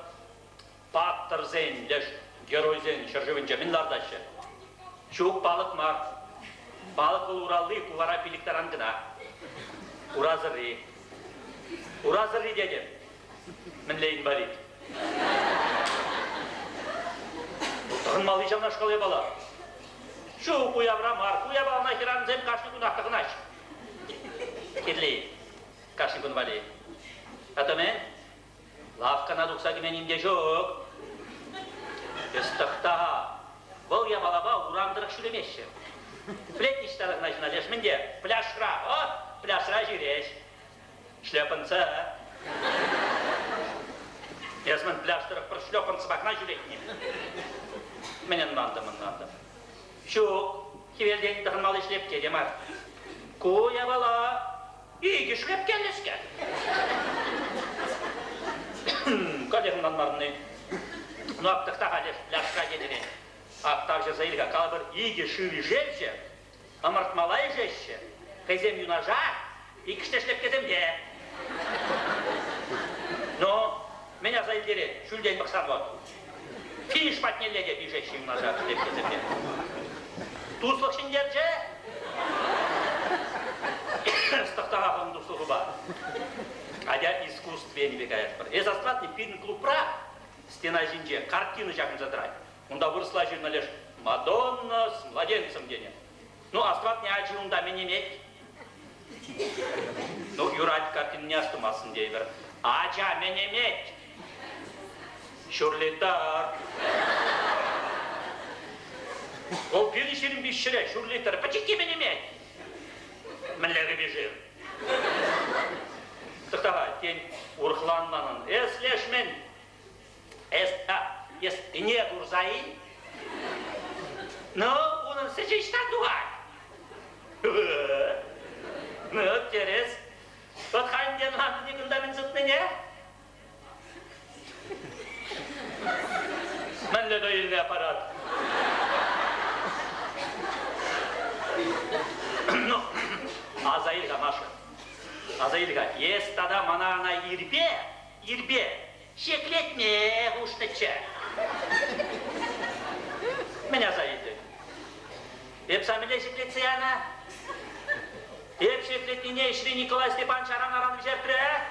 паттер зен, лишь герой зен, шаржевинче минлардаше. Чук балык мар. Балык уралли кувара пиликтаран гына. Уразырри. Уразырри дедем. Минлейн барит. Тағын малы жамна школе бала. Чук уябра мар, уябра нахиран зен кашны күнақта гынаш. Кирлей. Кашни күн вали. Ата мен, лавкана дұқса кемен имде жоқ. Өстіқтаға, бұл ябалаба урандырық шүлемеші. Плетништарық начина леш менде, пляшра, о, пляшра жиреш. Шлепанца. Есмен пляштырық бір шлепанцы бақна жүретіне. Менен мандым. Шуқ, кевелден тұғынмалы шлепке демар. Ку ябала. İyi шлеп келеске. Кадехымдан марны. Ну, аптықта қалеш, ляшқа дедірен. Аптақ жазайлыға қалабыр иге шүлі желше, амартмалай жешше, қайзем юнажа, икіште шлеп кезем де. Но, мен азайлдері шүлден бақсан вот. Финиш патнелеге бежешше юнажа шлеп кезем де. Туслық шындерже? Стахтага фондусугу бар. Адя искусстве не бегает. Эзастратный фильм клубра, стена жинже, картину жакын задрать. Унда выросла жирна лишь Мадонна с младенцем дене. Ну, астрат не аджи унда мен иметь. Ну, юрать картину не астумасын дейбір. Аджа мен иметь. Шурлитар. Ол перешерін бешіре, шурлитар. Почекти мен иметь. Мінлері бежір. Тұқтаға, тен ұрқланманын. Эслеш мен, ес не дұрзайын. Ну, оның сәжештан дуғай. Ну, терес. Отқан ден ланды дегінда мен зытны не? Мінлі дөйіліне апарат. Ну, Азаилга, Маша. Азаилга, есть тогда манана ирбе, шеклетме гуштача. Меня заиды. Еп самиле шеклетсияна. Еп шеклетине Шри Николай Степанович аран жертре.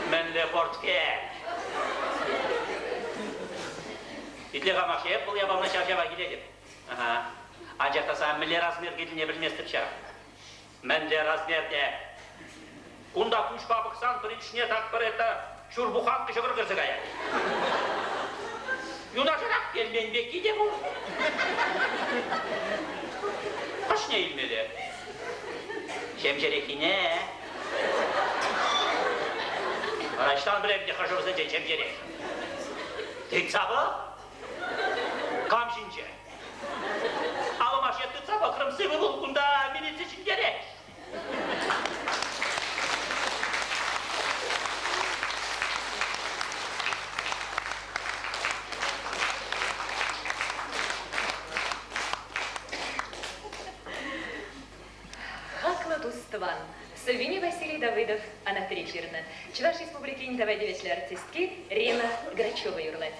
Менле портфель. Итлеға машеп, бұл ябална шаршаға келеді. Анжақта саған мүлі размер келіне білместіп шар. Мәнде размерде. Кунда күш бабықсан біріншіне тақпыр еті шүрбұқан кішігір кірсі қая. Юнашырақ келмен бекі де бұл. Қыш не илмеді? Шемшерекіне. Araçtan bile bir kaşımıza geçem gerek. Tek sabı, kamşince. Alım aşıya sabı, kırmızı bir bulgunda milisi için gerek. Haklı Dustavan. Савини Василий Давыдов, Анна Тричерна. Чуваш Республики Нитовой артистки Рина Грачева-Юрлет.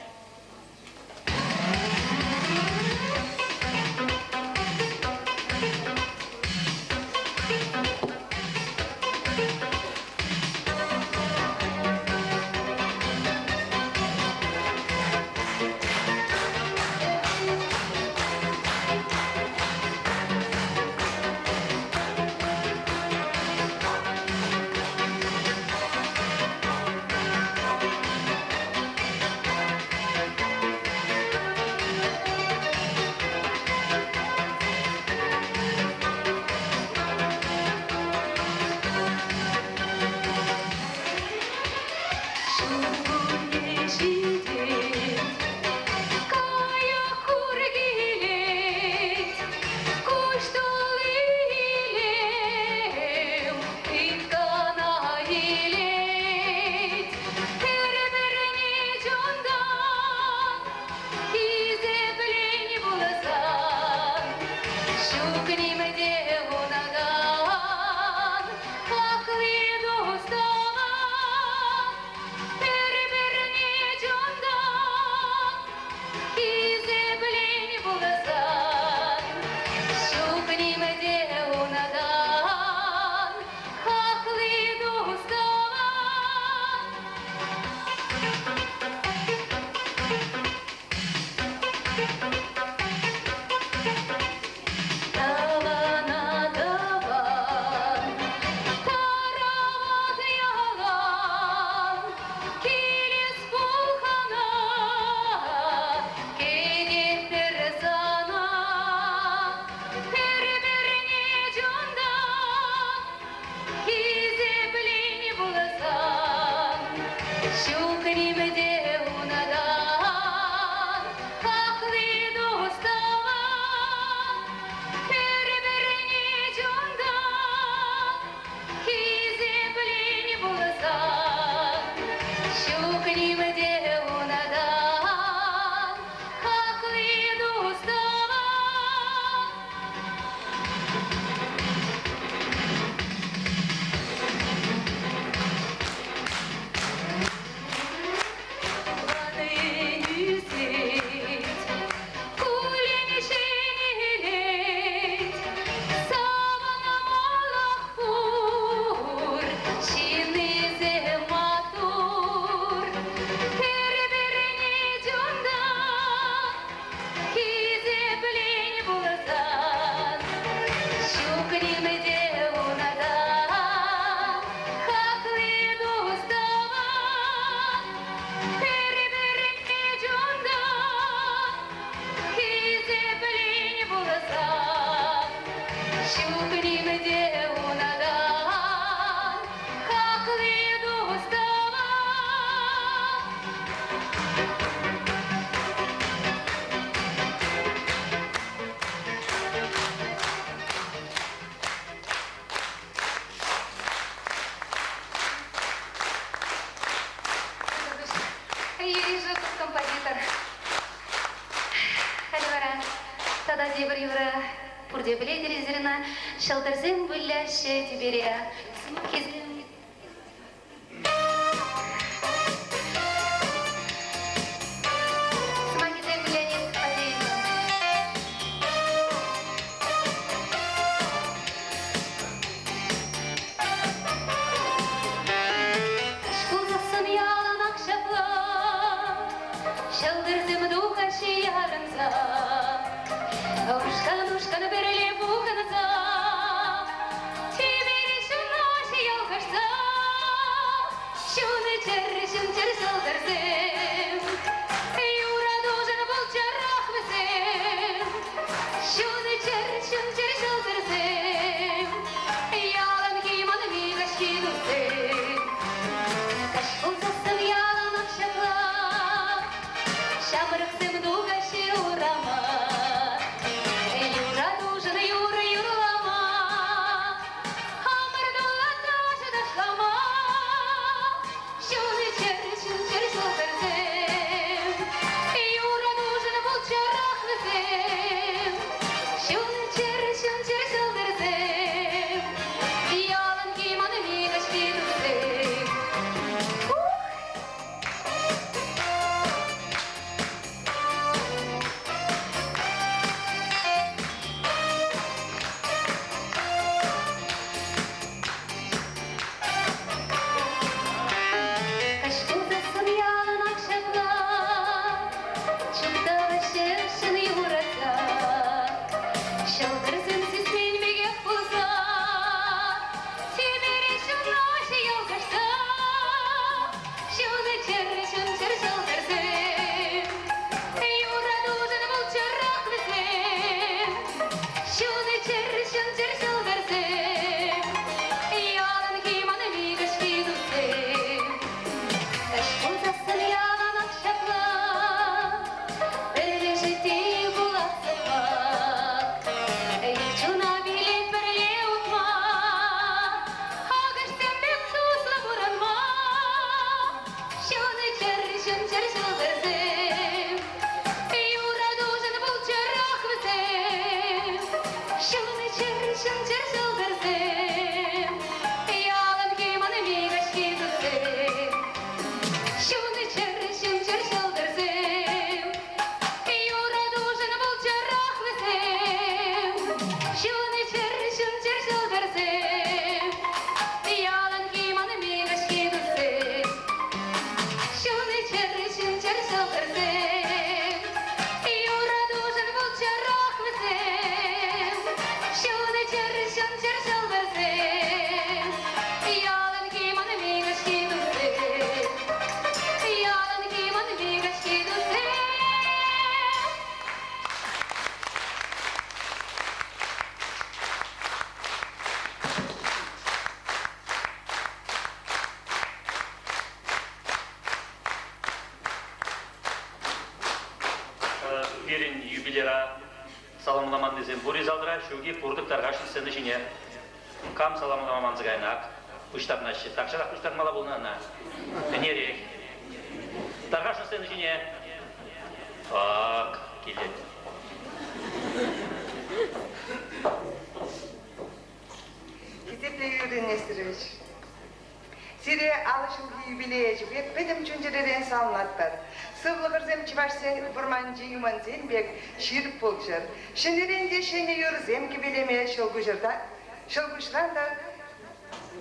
Шалдырзым бүлләші тибере. Шалдырзым духаши ярынса, ушкан бірле бұғынса, темері шунашы ялғашса, шуны чер шалдырзым, юра должен был чарах высым, шуны чер шалдырзым, ялын киман мигашки дусым, кашкул застым ялын ақшапла, шамырықсым дұғашы ұрама, юра должен юра юрлама, хамыр дұлата жадашлама, шуны чер шалдырзым, юра должен бұл чарақ візім, шуны чер шалдырзым, ялын киман мигашки дұсым. Кашкулдасым ялын ақшапла, чукталашышын юраса, шалдырзым сізбен бегек болса, темері шунашы ялғашса, шуны чер шалдырзым, юра должен бұл чарақ візім, шуны чер шалдырзым, ялын киман мигашки дусым. Кашкулдасым ялын ақшапла, бірлі житей бұлақ сылмақ, елчуна билет бірле ұтмақ, ағыштым бек сусла бұранма, шуны чер шалдырзым, юра должен бұл чарақ візім, шуны чер шалдырзым, ялын киман мигашки дусым. Шуны чер шалдырзым, юра должен был чарах візім, шуны чер шалдырзым, ялын киман мигашки дусым. Шуны чер шалдырзым, юра должен был чарах візім, шуны чер шалдырзым, ялын киман мигашки дусым. Ялын киман мигашки дусым. Берін юбилера саламламан дезем бори залдыра шуги пурдыктарға шүсені жіне кам саламламан згайнак куштарна ши такшара куштар мала булнана нерек тарға шүсені жіне так келет Китепли Юрий Нестерович, Сирия алышылғы юбилея жібек, бедім чүнжеререн салынаттар. Сывлығырзем чывашсен бұрманжы юманзен бек ширіп болчыр. Шынеренде шене юрзем кебелеме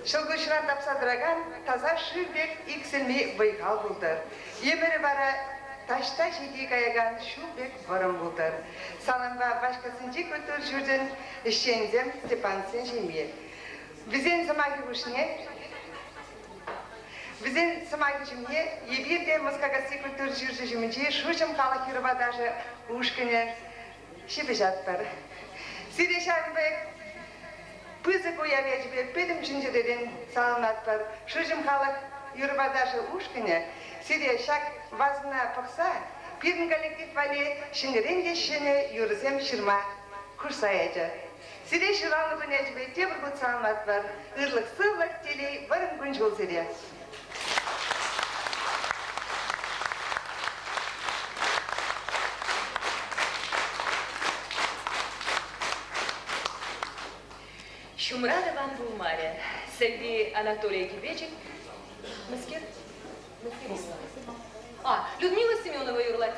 шылгышран тапсадыраган таза шырбек иксілме байғал бұлдыр. Емірі бара ташта жеге каяган шубек бұрым бұлдыр. Салымға башқасынжы көтір жүрден ішчензем Степансен жеме. Бізен замаги ғушне, Бізден сымайғы жымне, ебірде мұскағасы күлтір жүржі жымынже, шушым қала кирова даже ұшқыне шебе жаттар. Сиде шарынбек, пызы қояве жібек, педім жүнжеререн салынатпар, шушым қала кирова даже ұшқыне, сиде шак вазына пықса, пирін коллектив вали шыңырен ешіне юрызем шырма күрсаяжы. Сиде шыралы бұне жібек, тебір бұд салынатпар, ұрлық сылық телей варым күн жол сиде. Шумрадован Булмаря, Сергей Анатолий Кибечек, Маскер? Людмила Семенова юрлать.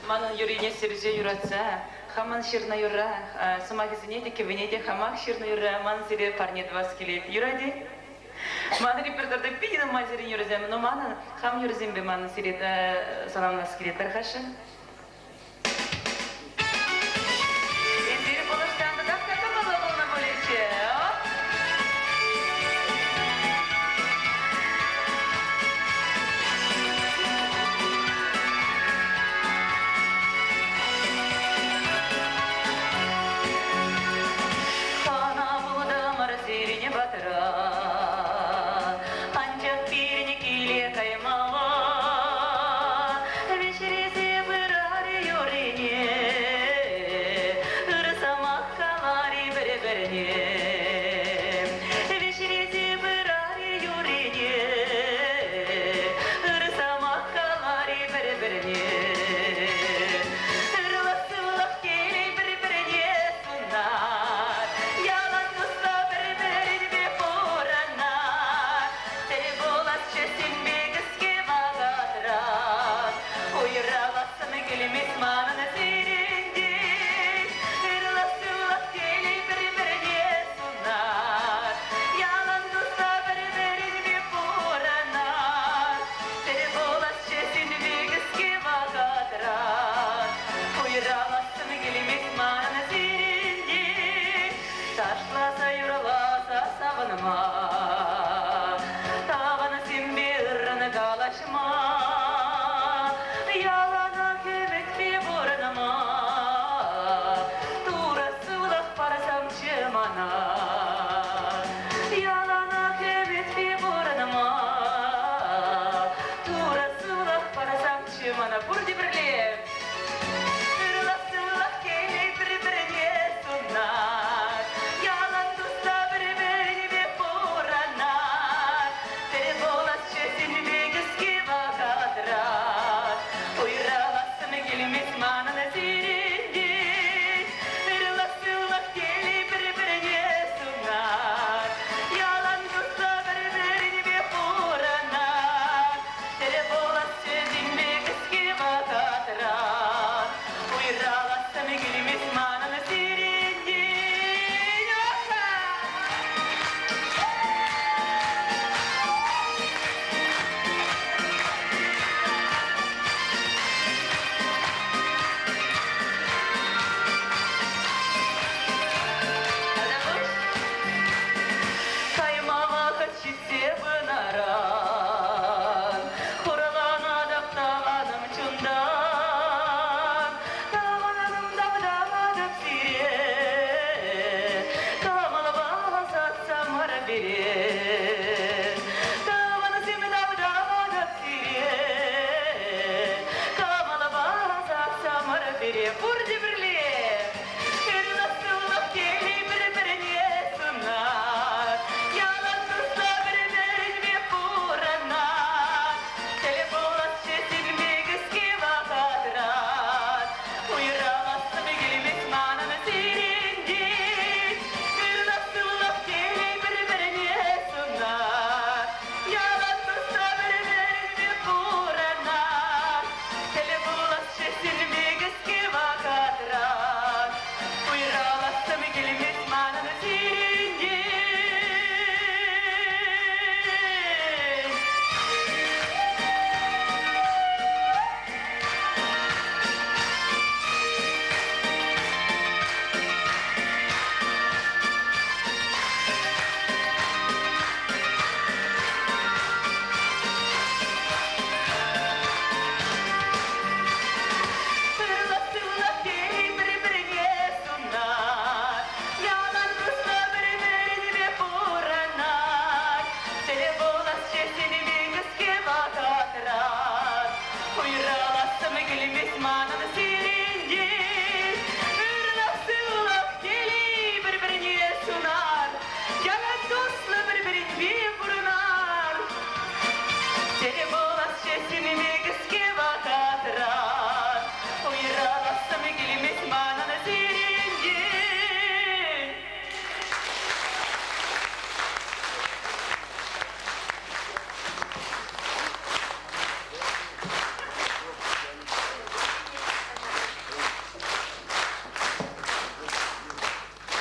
Манын Юрий Нестерович юратса, хаман ширна юра, самагизине де кевине де хамак ширна юра, ман сире парне 20 келет. Юради? Мана репертуарда пидем мазерин юрзем, но мана хам юрзем бе мана сирет салам нас кирет перхаша. Эсир полоштан да как было на болече.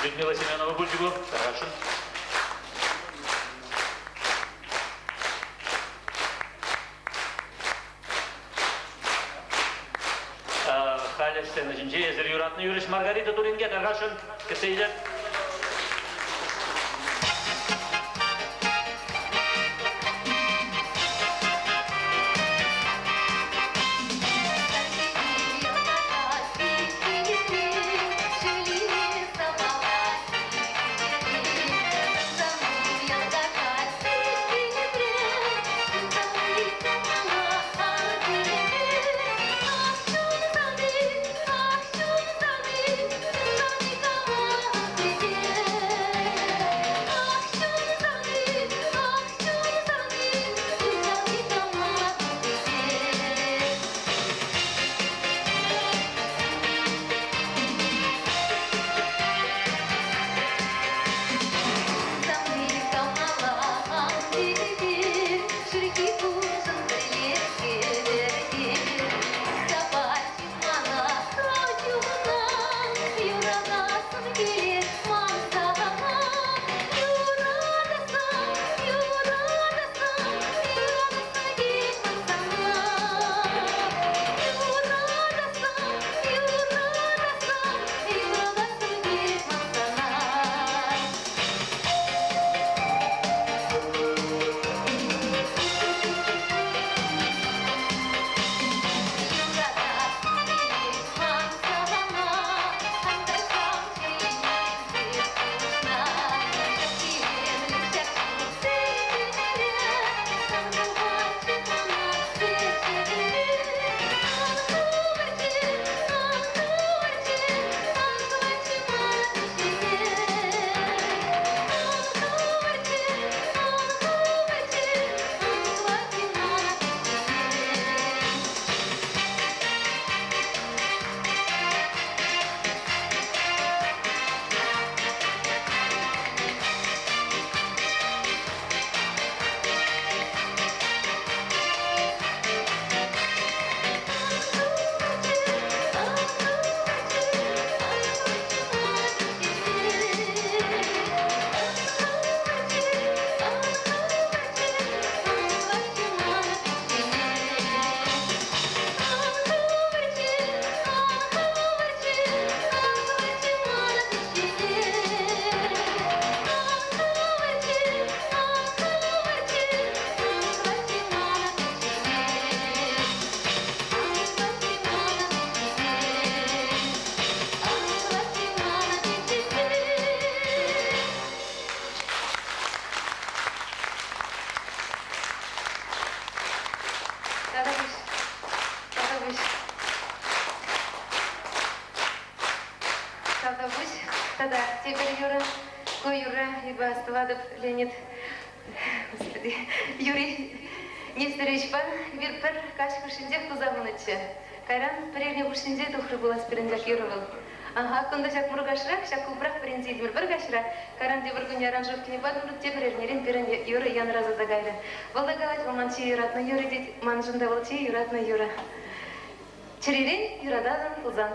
Людмила Семенова Бульдюгу, Тарашин. юратны юриш Маргарита Туринге таргашын кесейлер. Тогда теперь Юра, Юра, ибо Асталадов Леонид, господи, Юрий Нестерович пан, бир качка шиндек тузагунычы. Кайран прежний ушинде тухры была спирендек Юровал. Ага, кунда шак мургашрак, шак кубрак принцидмир бергашра, Каран дебургуня аранжировки не бадмурут, теперь нерин пирен Юра Ян раза дагайра. Волдагалать волманчи юратна Юра, дит манжында волчи юратна Юра. Черерин Юрададан Тузан.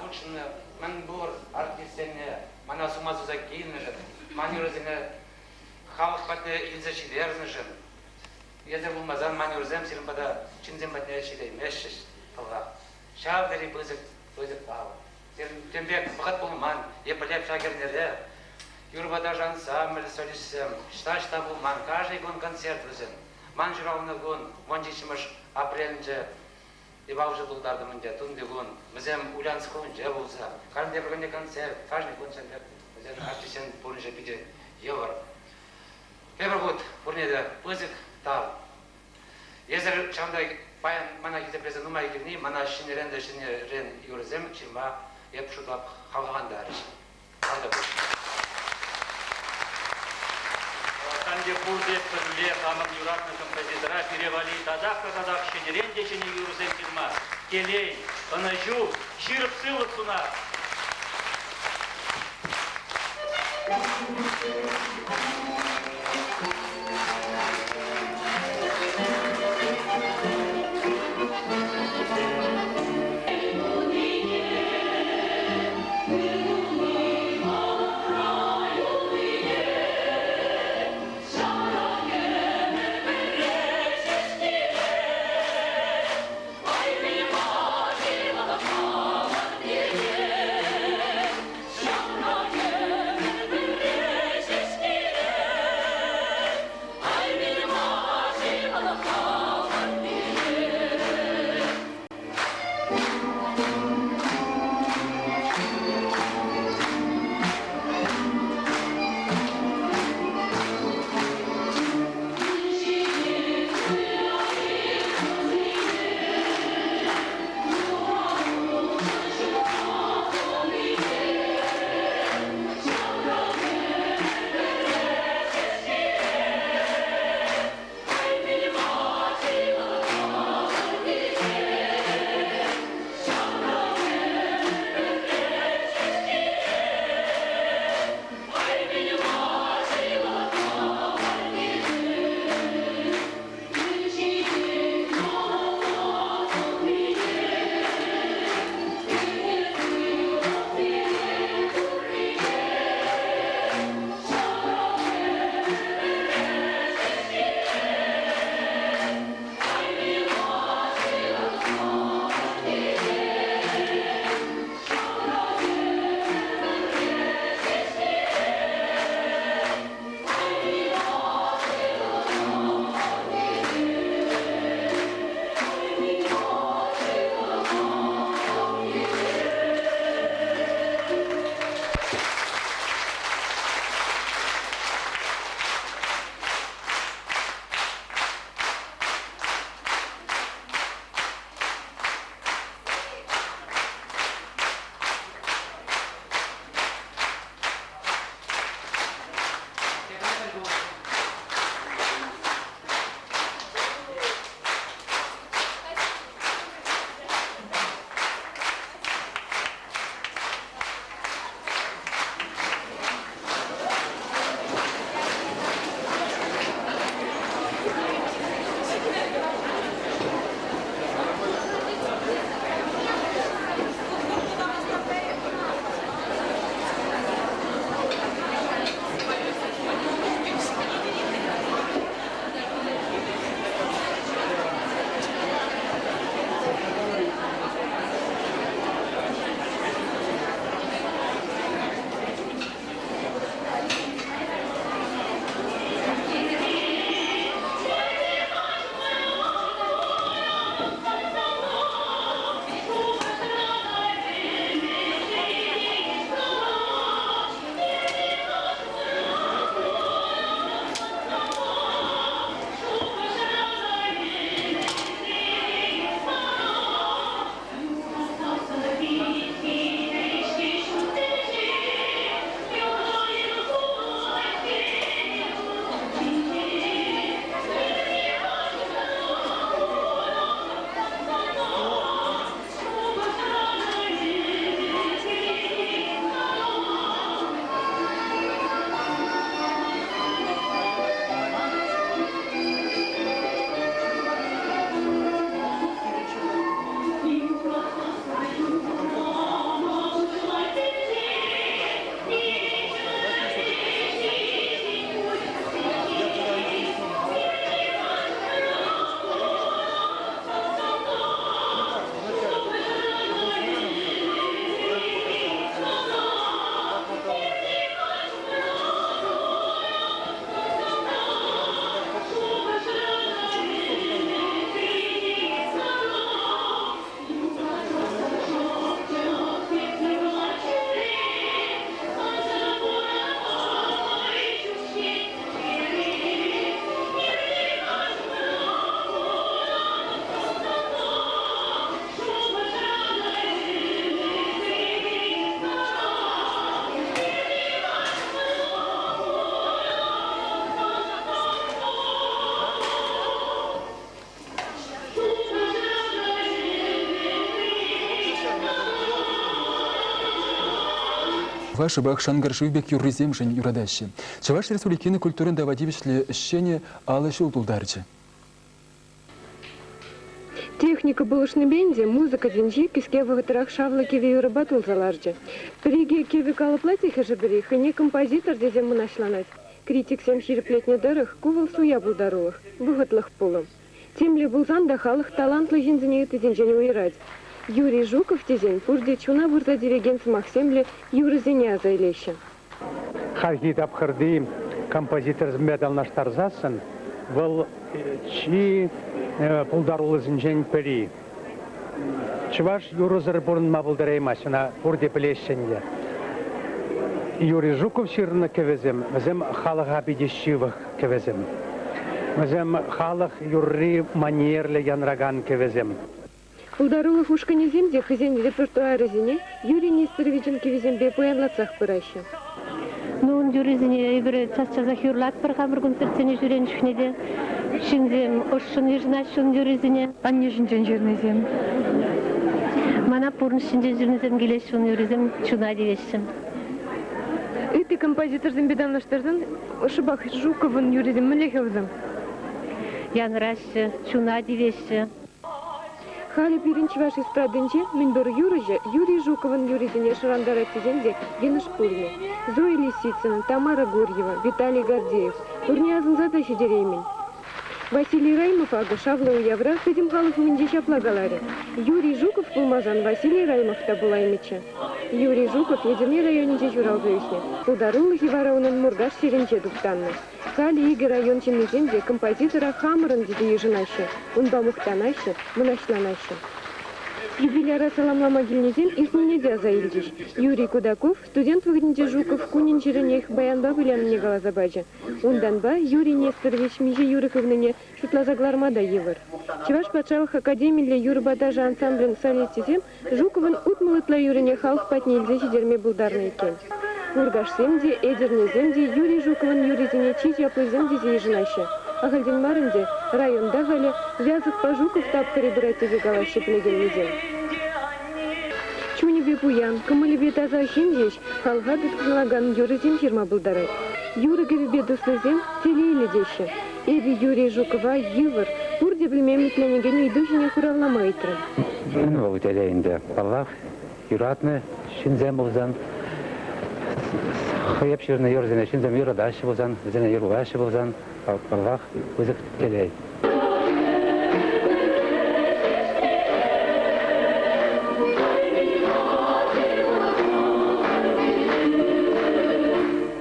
Махучны, Манбур, артистене, Мана Сумазуза Киннежен, Манюрзене, Хаухпате Илзачи Вернежен. Езер Булмазан Манюрзем Сирмбада, Чинзем Батнешидей, Мешиш, Пала. Шавдери Бызык Пау. Тембек Бахат Булман, Епалеп Шагернере, Юрбада Жансамбль, Солисем, Шташта Булман, каждый гон концерт вызем. Манжуравны гон, Мончичимыш апрелінде, Ибаужы Дулдарды мінде, Тунды гон, Мызем Улянского же болса, каждый біргенде концерт, каждый гон сендеп, Мызем артисен бұрынша биде евр. Пебір год, бұрнеді, Бызык тал. Езір шандай баян мана кезде презен нумай келмей, мана шинеренде шинерен юрзем, чимба, еп шутлап қалғандар. Алда бұл. Канде пурдеп пірле қамын юратны композитора перевали тадақ шинеренде шине юрзем чимба. Келей, ынажу, ширып сылып суна. Yeah. Чуваш бах шангаршивбек юрризем жен юрадащи. Чуваш республикины культурында вадивишле ищене алы шултулдарчы. Техника булышны бенде, музыка деньги, киске вагатырах шавлы кеве юрабатул заларжы. Приге кеве калыплати хажабери, хыне композитор дезем мынашланать. Критик сем хириплетне дырых, кувал суя булдарулых, выгатлых пулым. Темле булзан да халых талантлы жинзіне тезенжен уйрать. Юрий Жуков тезен, пурде чуна бурза диригент Максемле юрызене азайлеща. Харгид абхырды композитор змедал наштарзасын, был чи пулдарулы зинжен пери. Чуваш юрузыр бурн мабылдыраймасына пурде плещенде. Юрий Жуков сирны кевезем, мезем халық абидещивых кевезем. Мезем халық юрри манерле янраган кевезем. Пулдарулых ушкане земде хозяин репертуара зине Юрий Нестеровичен кевезембе поянлацах пыраща. Ну, он юризине игры цасча юрлат бір қамыр концертсене жүрен шүнеде. Шинзем, ошшын ежнашын юризине. Анне жинжен жернезем. Мана пурн шинжен жернезем келеш шын юризем чуна девешім. Эти композитор зембеданлаштырдың Шыбах Жуковын юризем мілехевзім. Янрашы, чуна девеші. Хали пиринчи вашей страдынче, Минбор Юрыжа, Юрий Жуковын юризине шырандара тезенде Геныш Пульны, Зоя Лисицына, Тамара Гурьева, Виталий Гордеев, Урниазын задачи дереймен. Василий Раймов ага шавлы уявра сетим халык мынде шаплагаларе. Юрий Жуков пулмазан Василий Раймов табулаймыча. Юрий Жуков едерне районинче журалзыйсне. Ударулы хивараунын мурдаш сиренче дуптанны. Кали Игорь район чемезенде композитора хамырын диде ежынаще, унба мухтанаще, мынашланаще. Юбиляра саламлама гильнезем изменеде азаилдиш. Юрий Кудаков, студент выгнеде Жуков, кунин жиренех баянба вылянне галазабаджа. Унданба Юрий Несторович Меже Юрыховныне шутлазаглармада евыр. Чеваш патшалых академий для юрбадажа ансамблен солистизем Жуковын утмылытла юрене халк патнельзе сидерме булдарный кен. Ургашсемде, Эдернеземде, Юрий Жуковын юризине читяплыземде зейжынаще. Ахальден марынде, районда галі, вязых по Жуков тап перебирайте вегалаще плегеннезем. Чунебе буян, кымылебе таза хендеш, халға біткілаган юризем жирма бұлдары. Юрыгеве бедуслызем телейлі деші. Эби Юрий Жукова евір, бұрде білмемітленеген үйдушіне құравламайтры. Бұл телейінде Аллах юратны шинзем бұлзан, хыйып шырны юрзіне шинзем юрадашы бұлзан, зіне юрғашы бұлзан, Аллах өзік телей.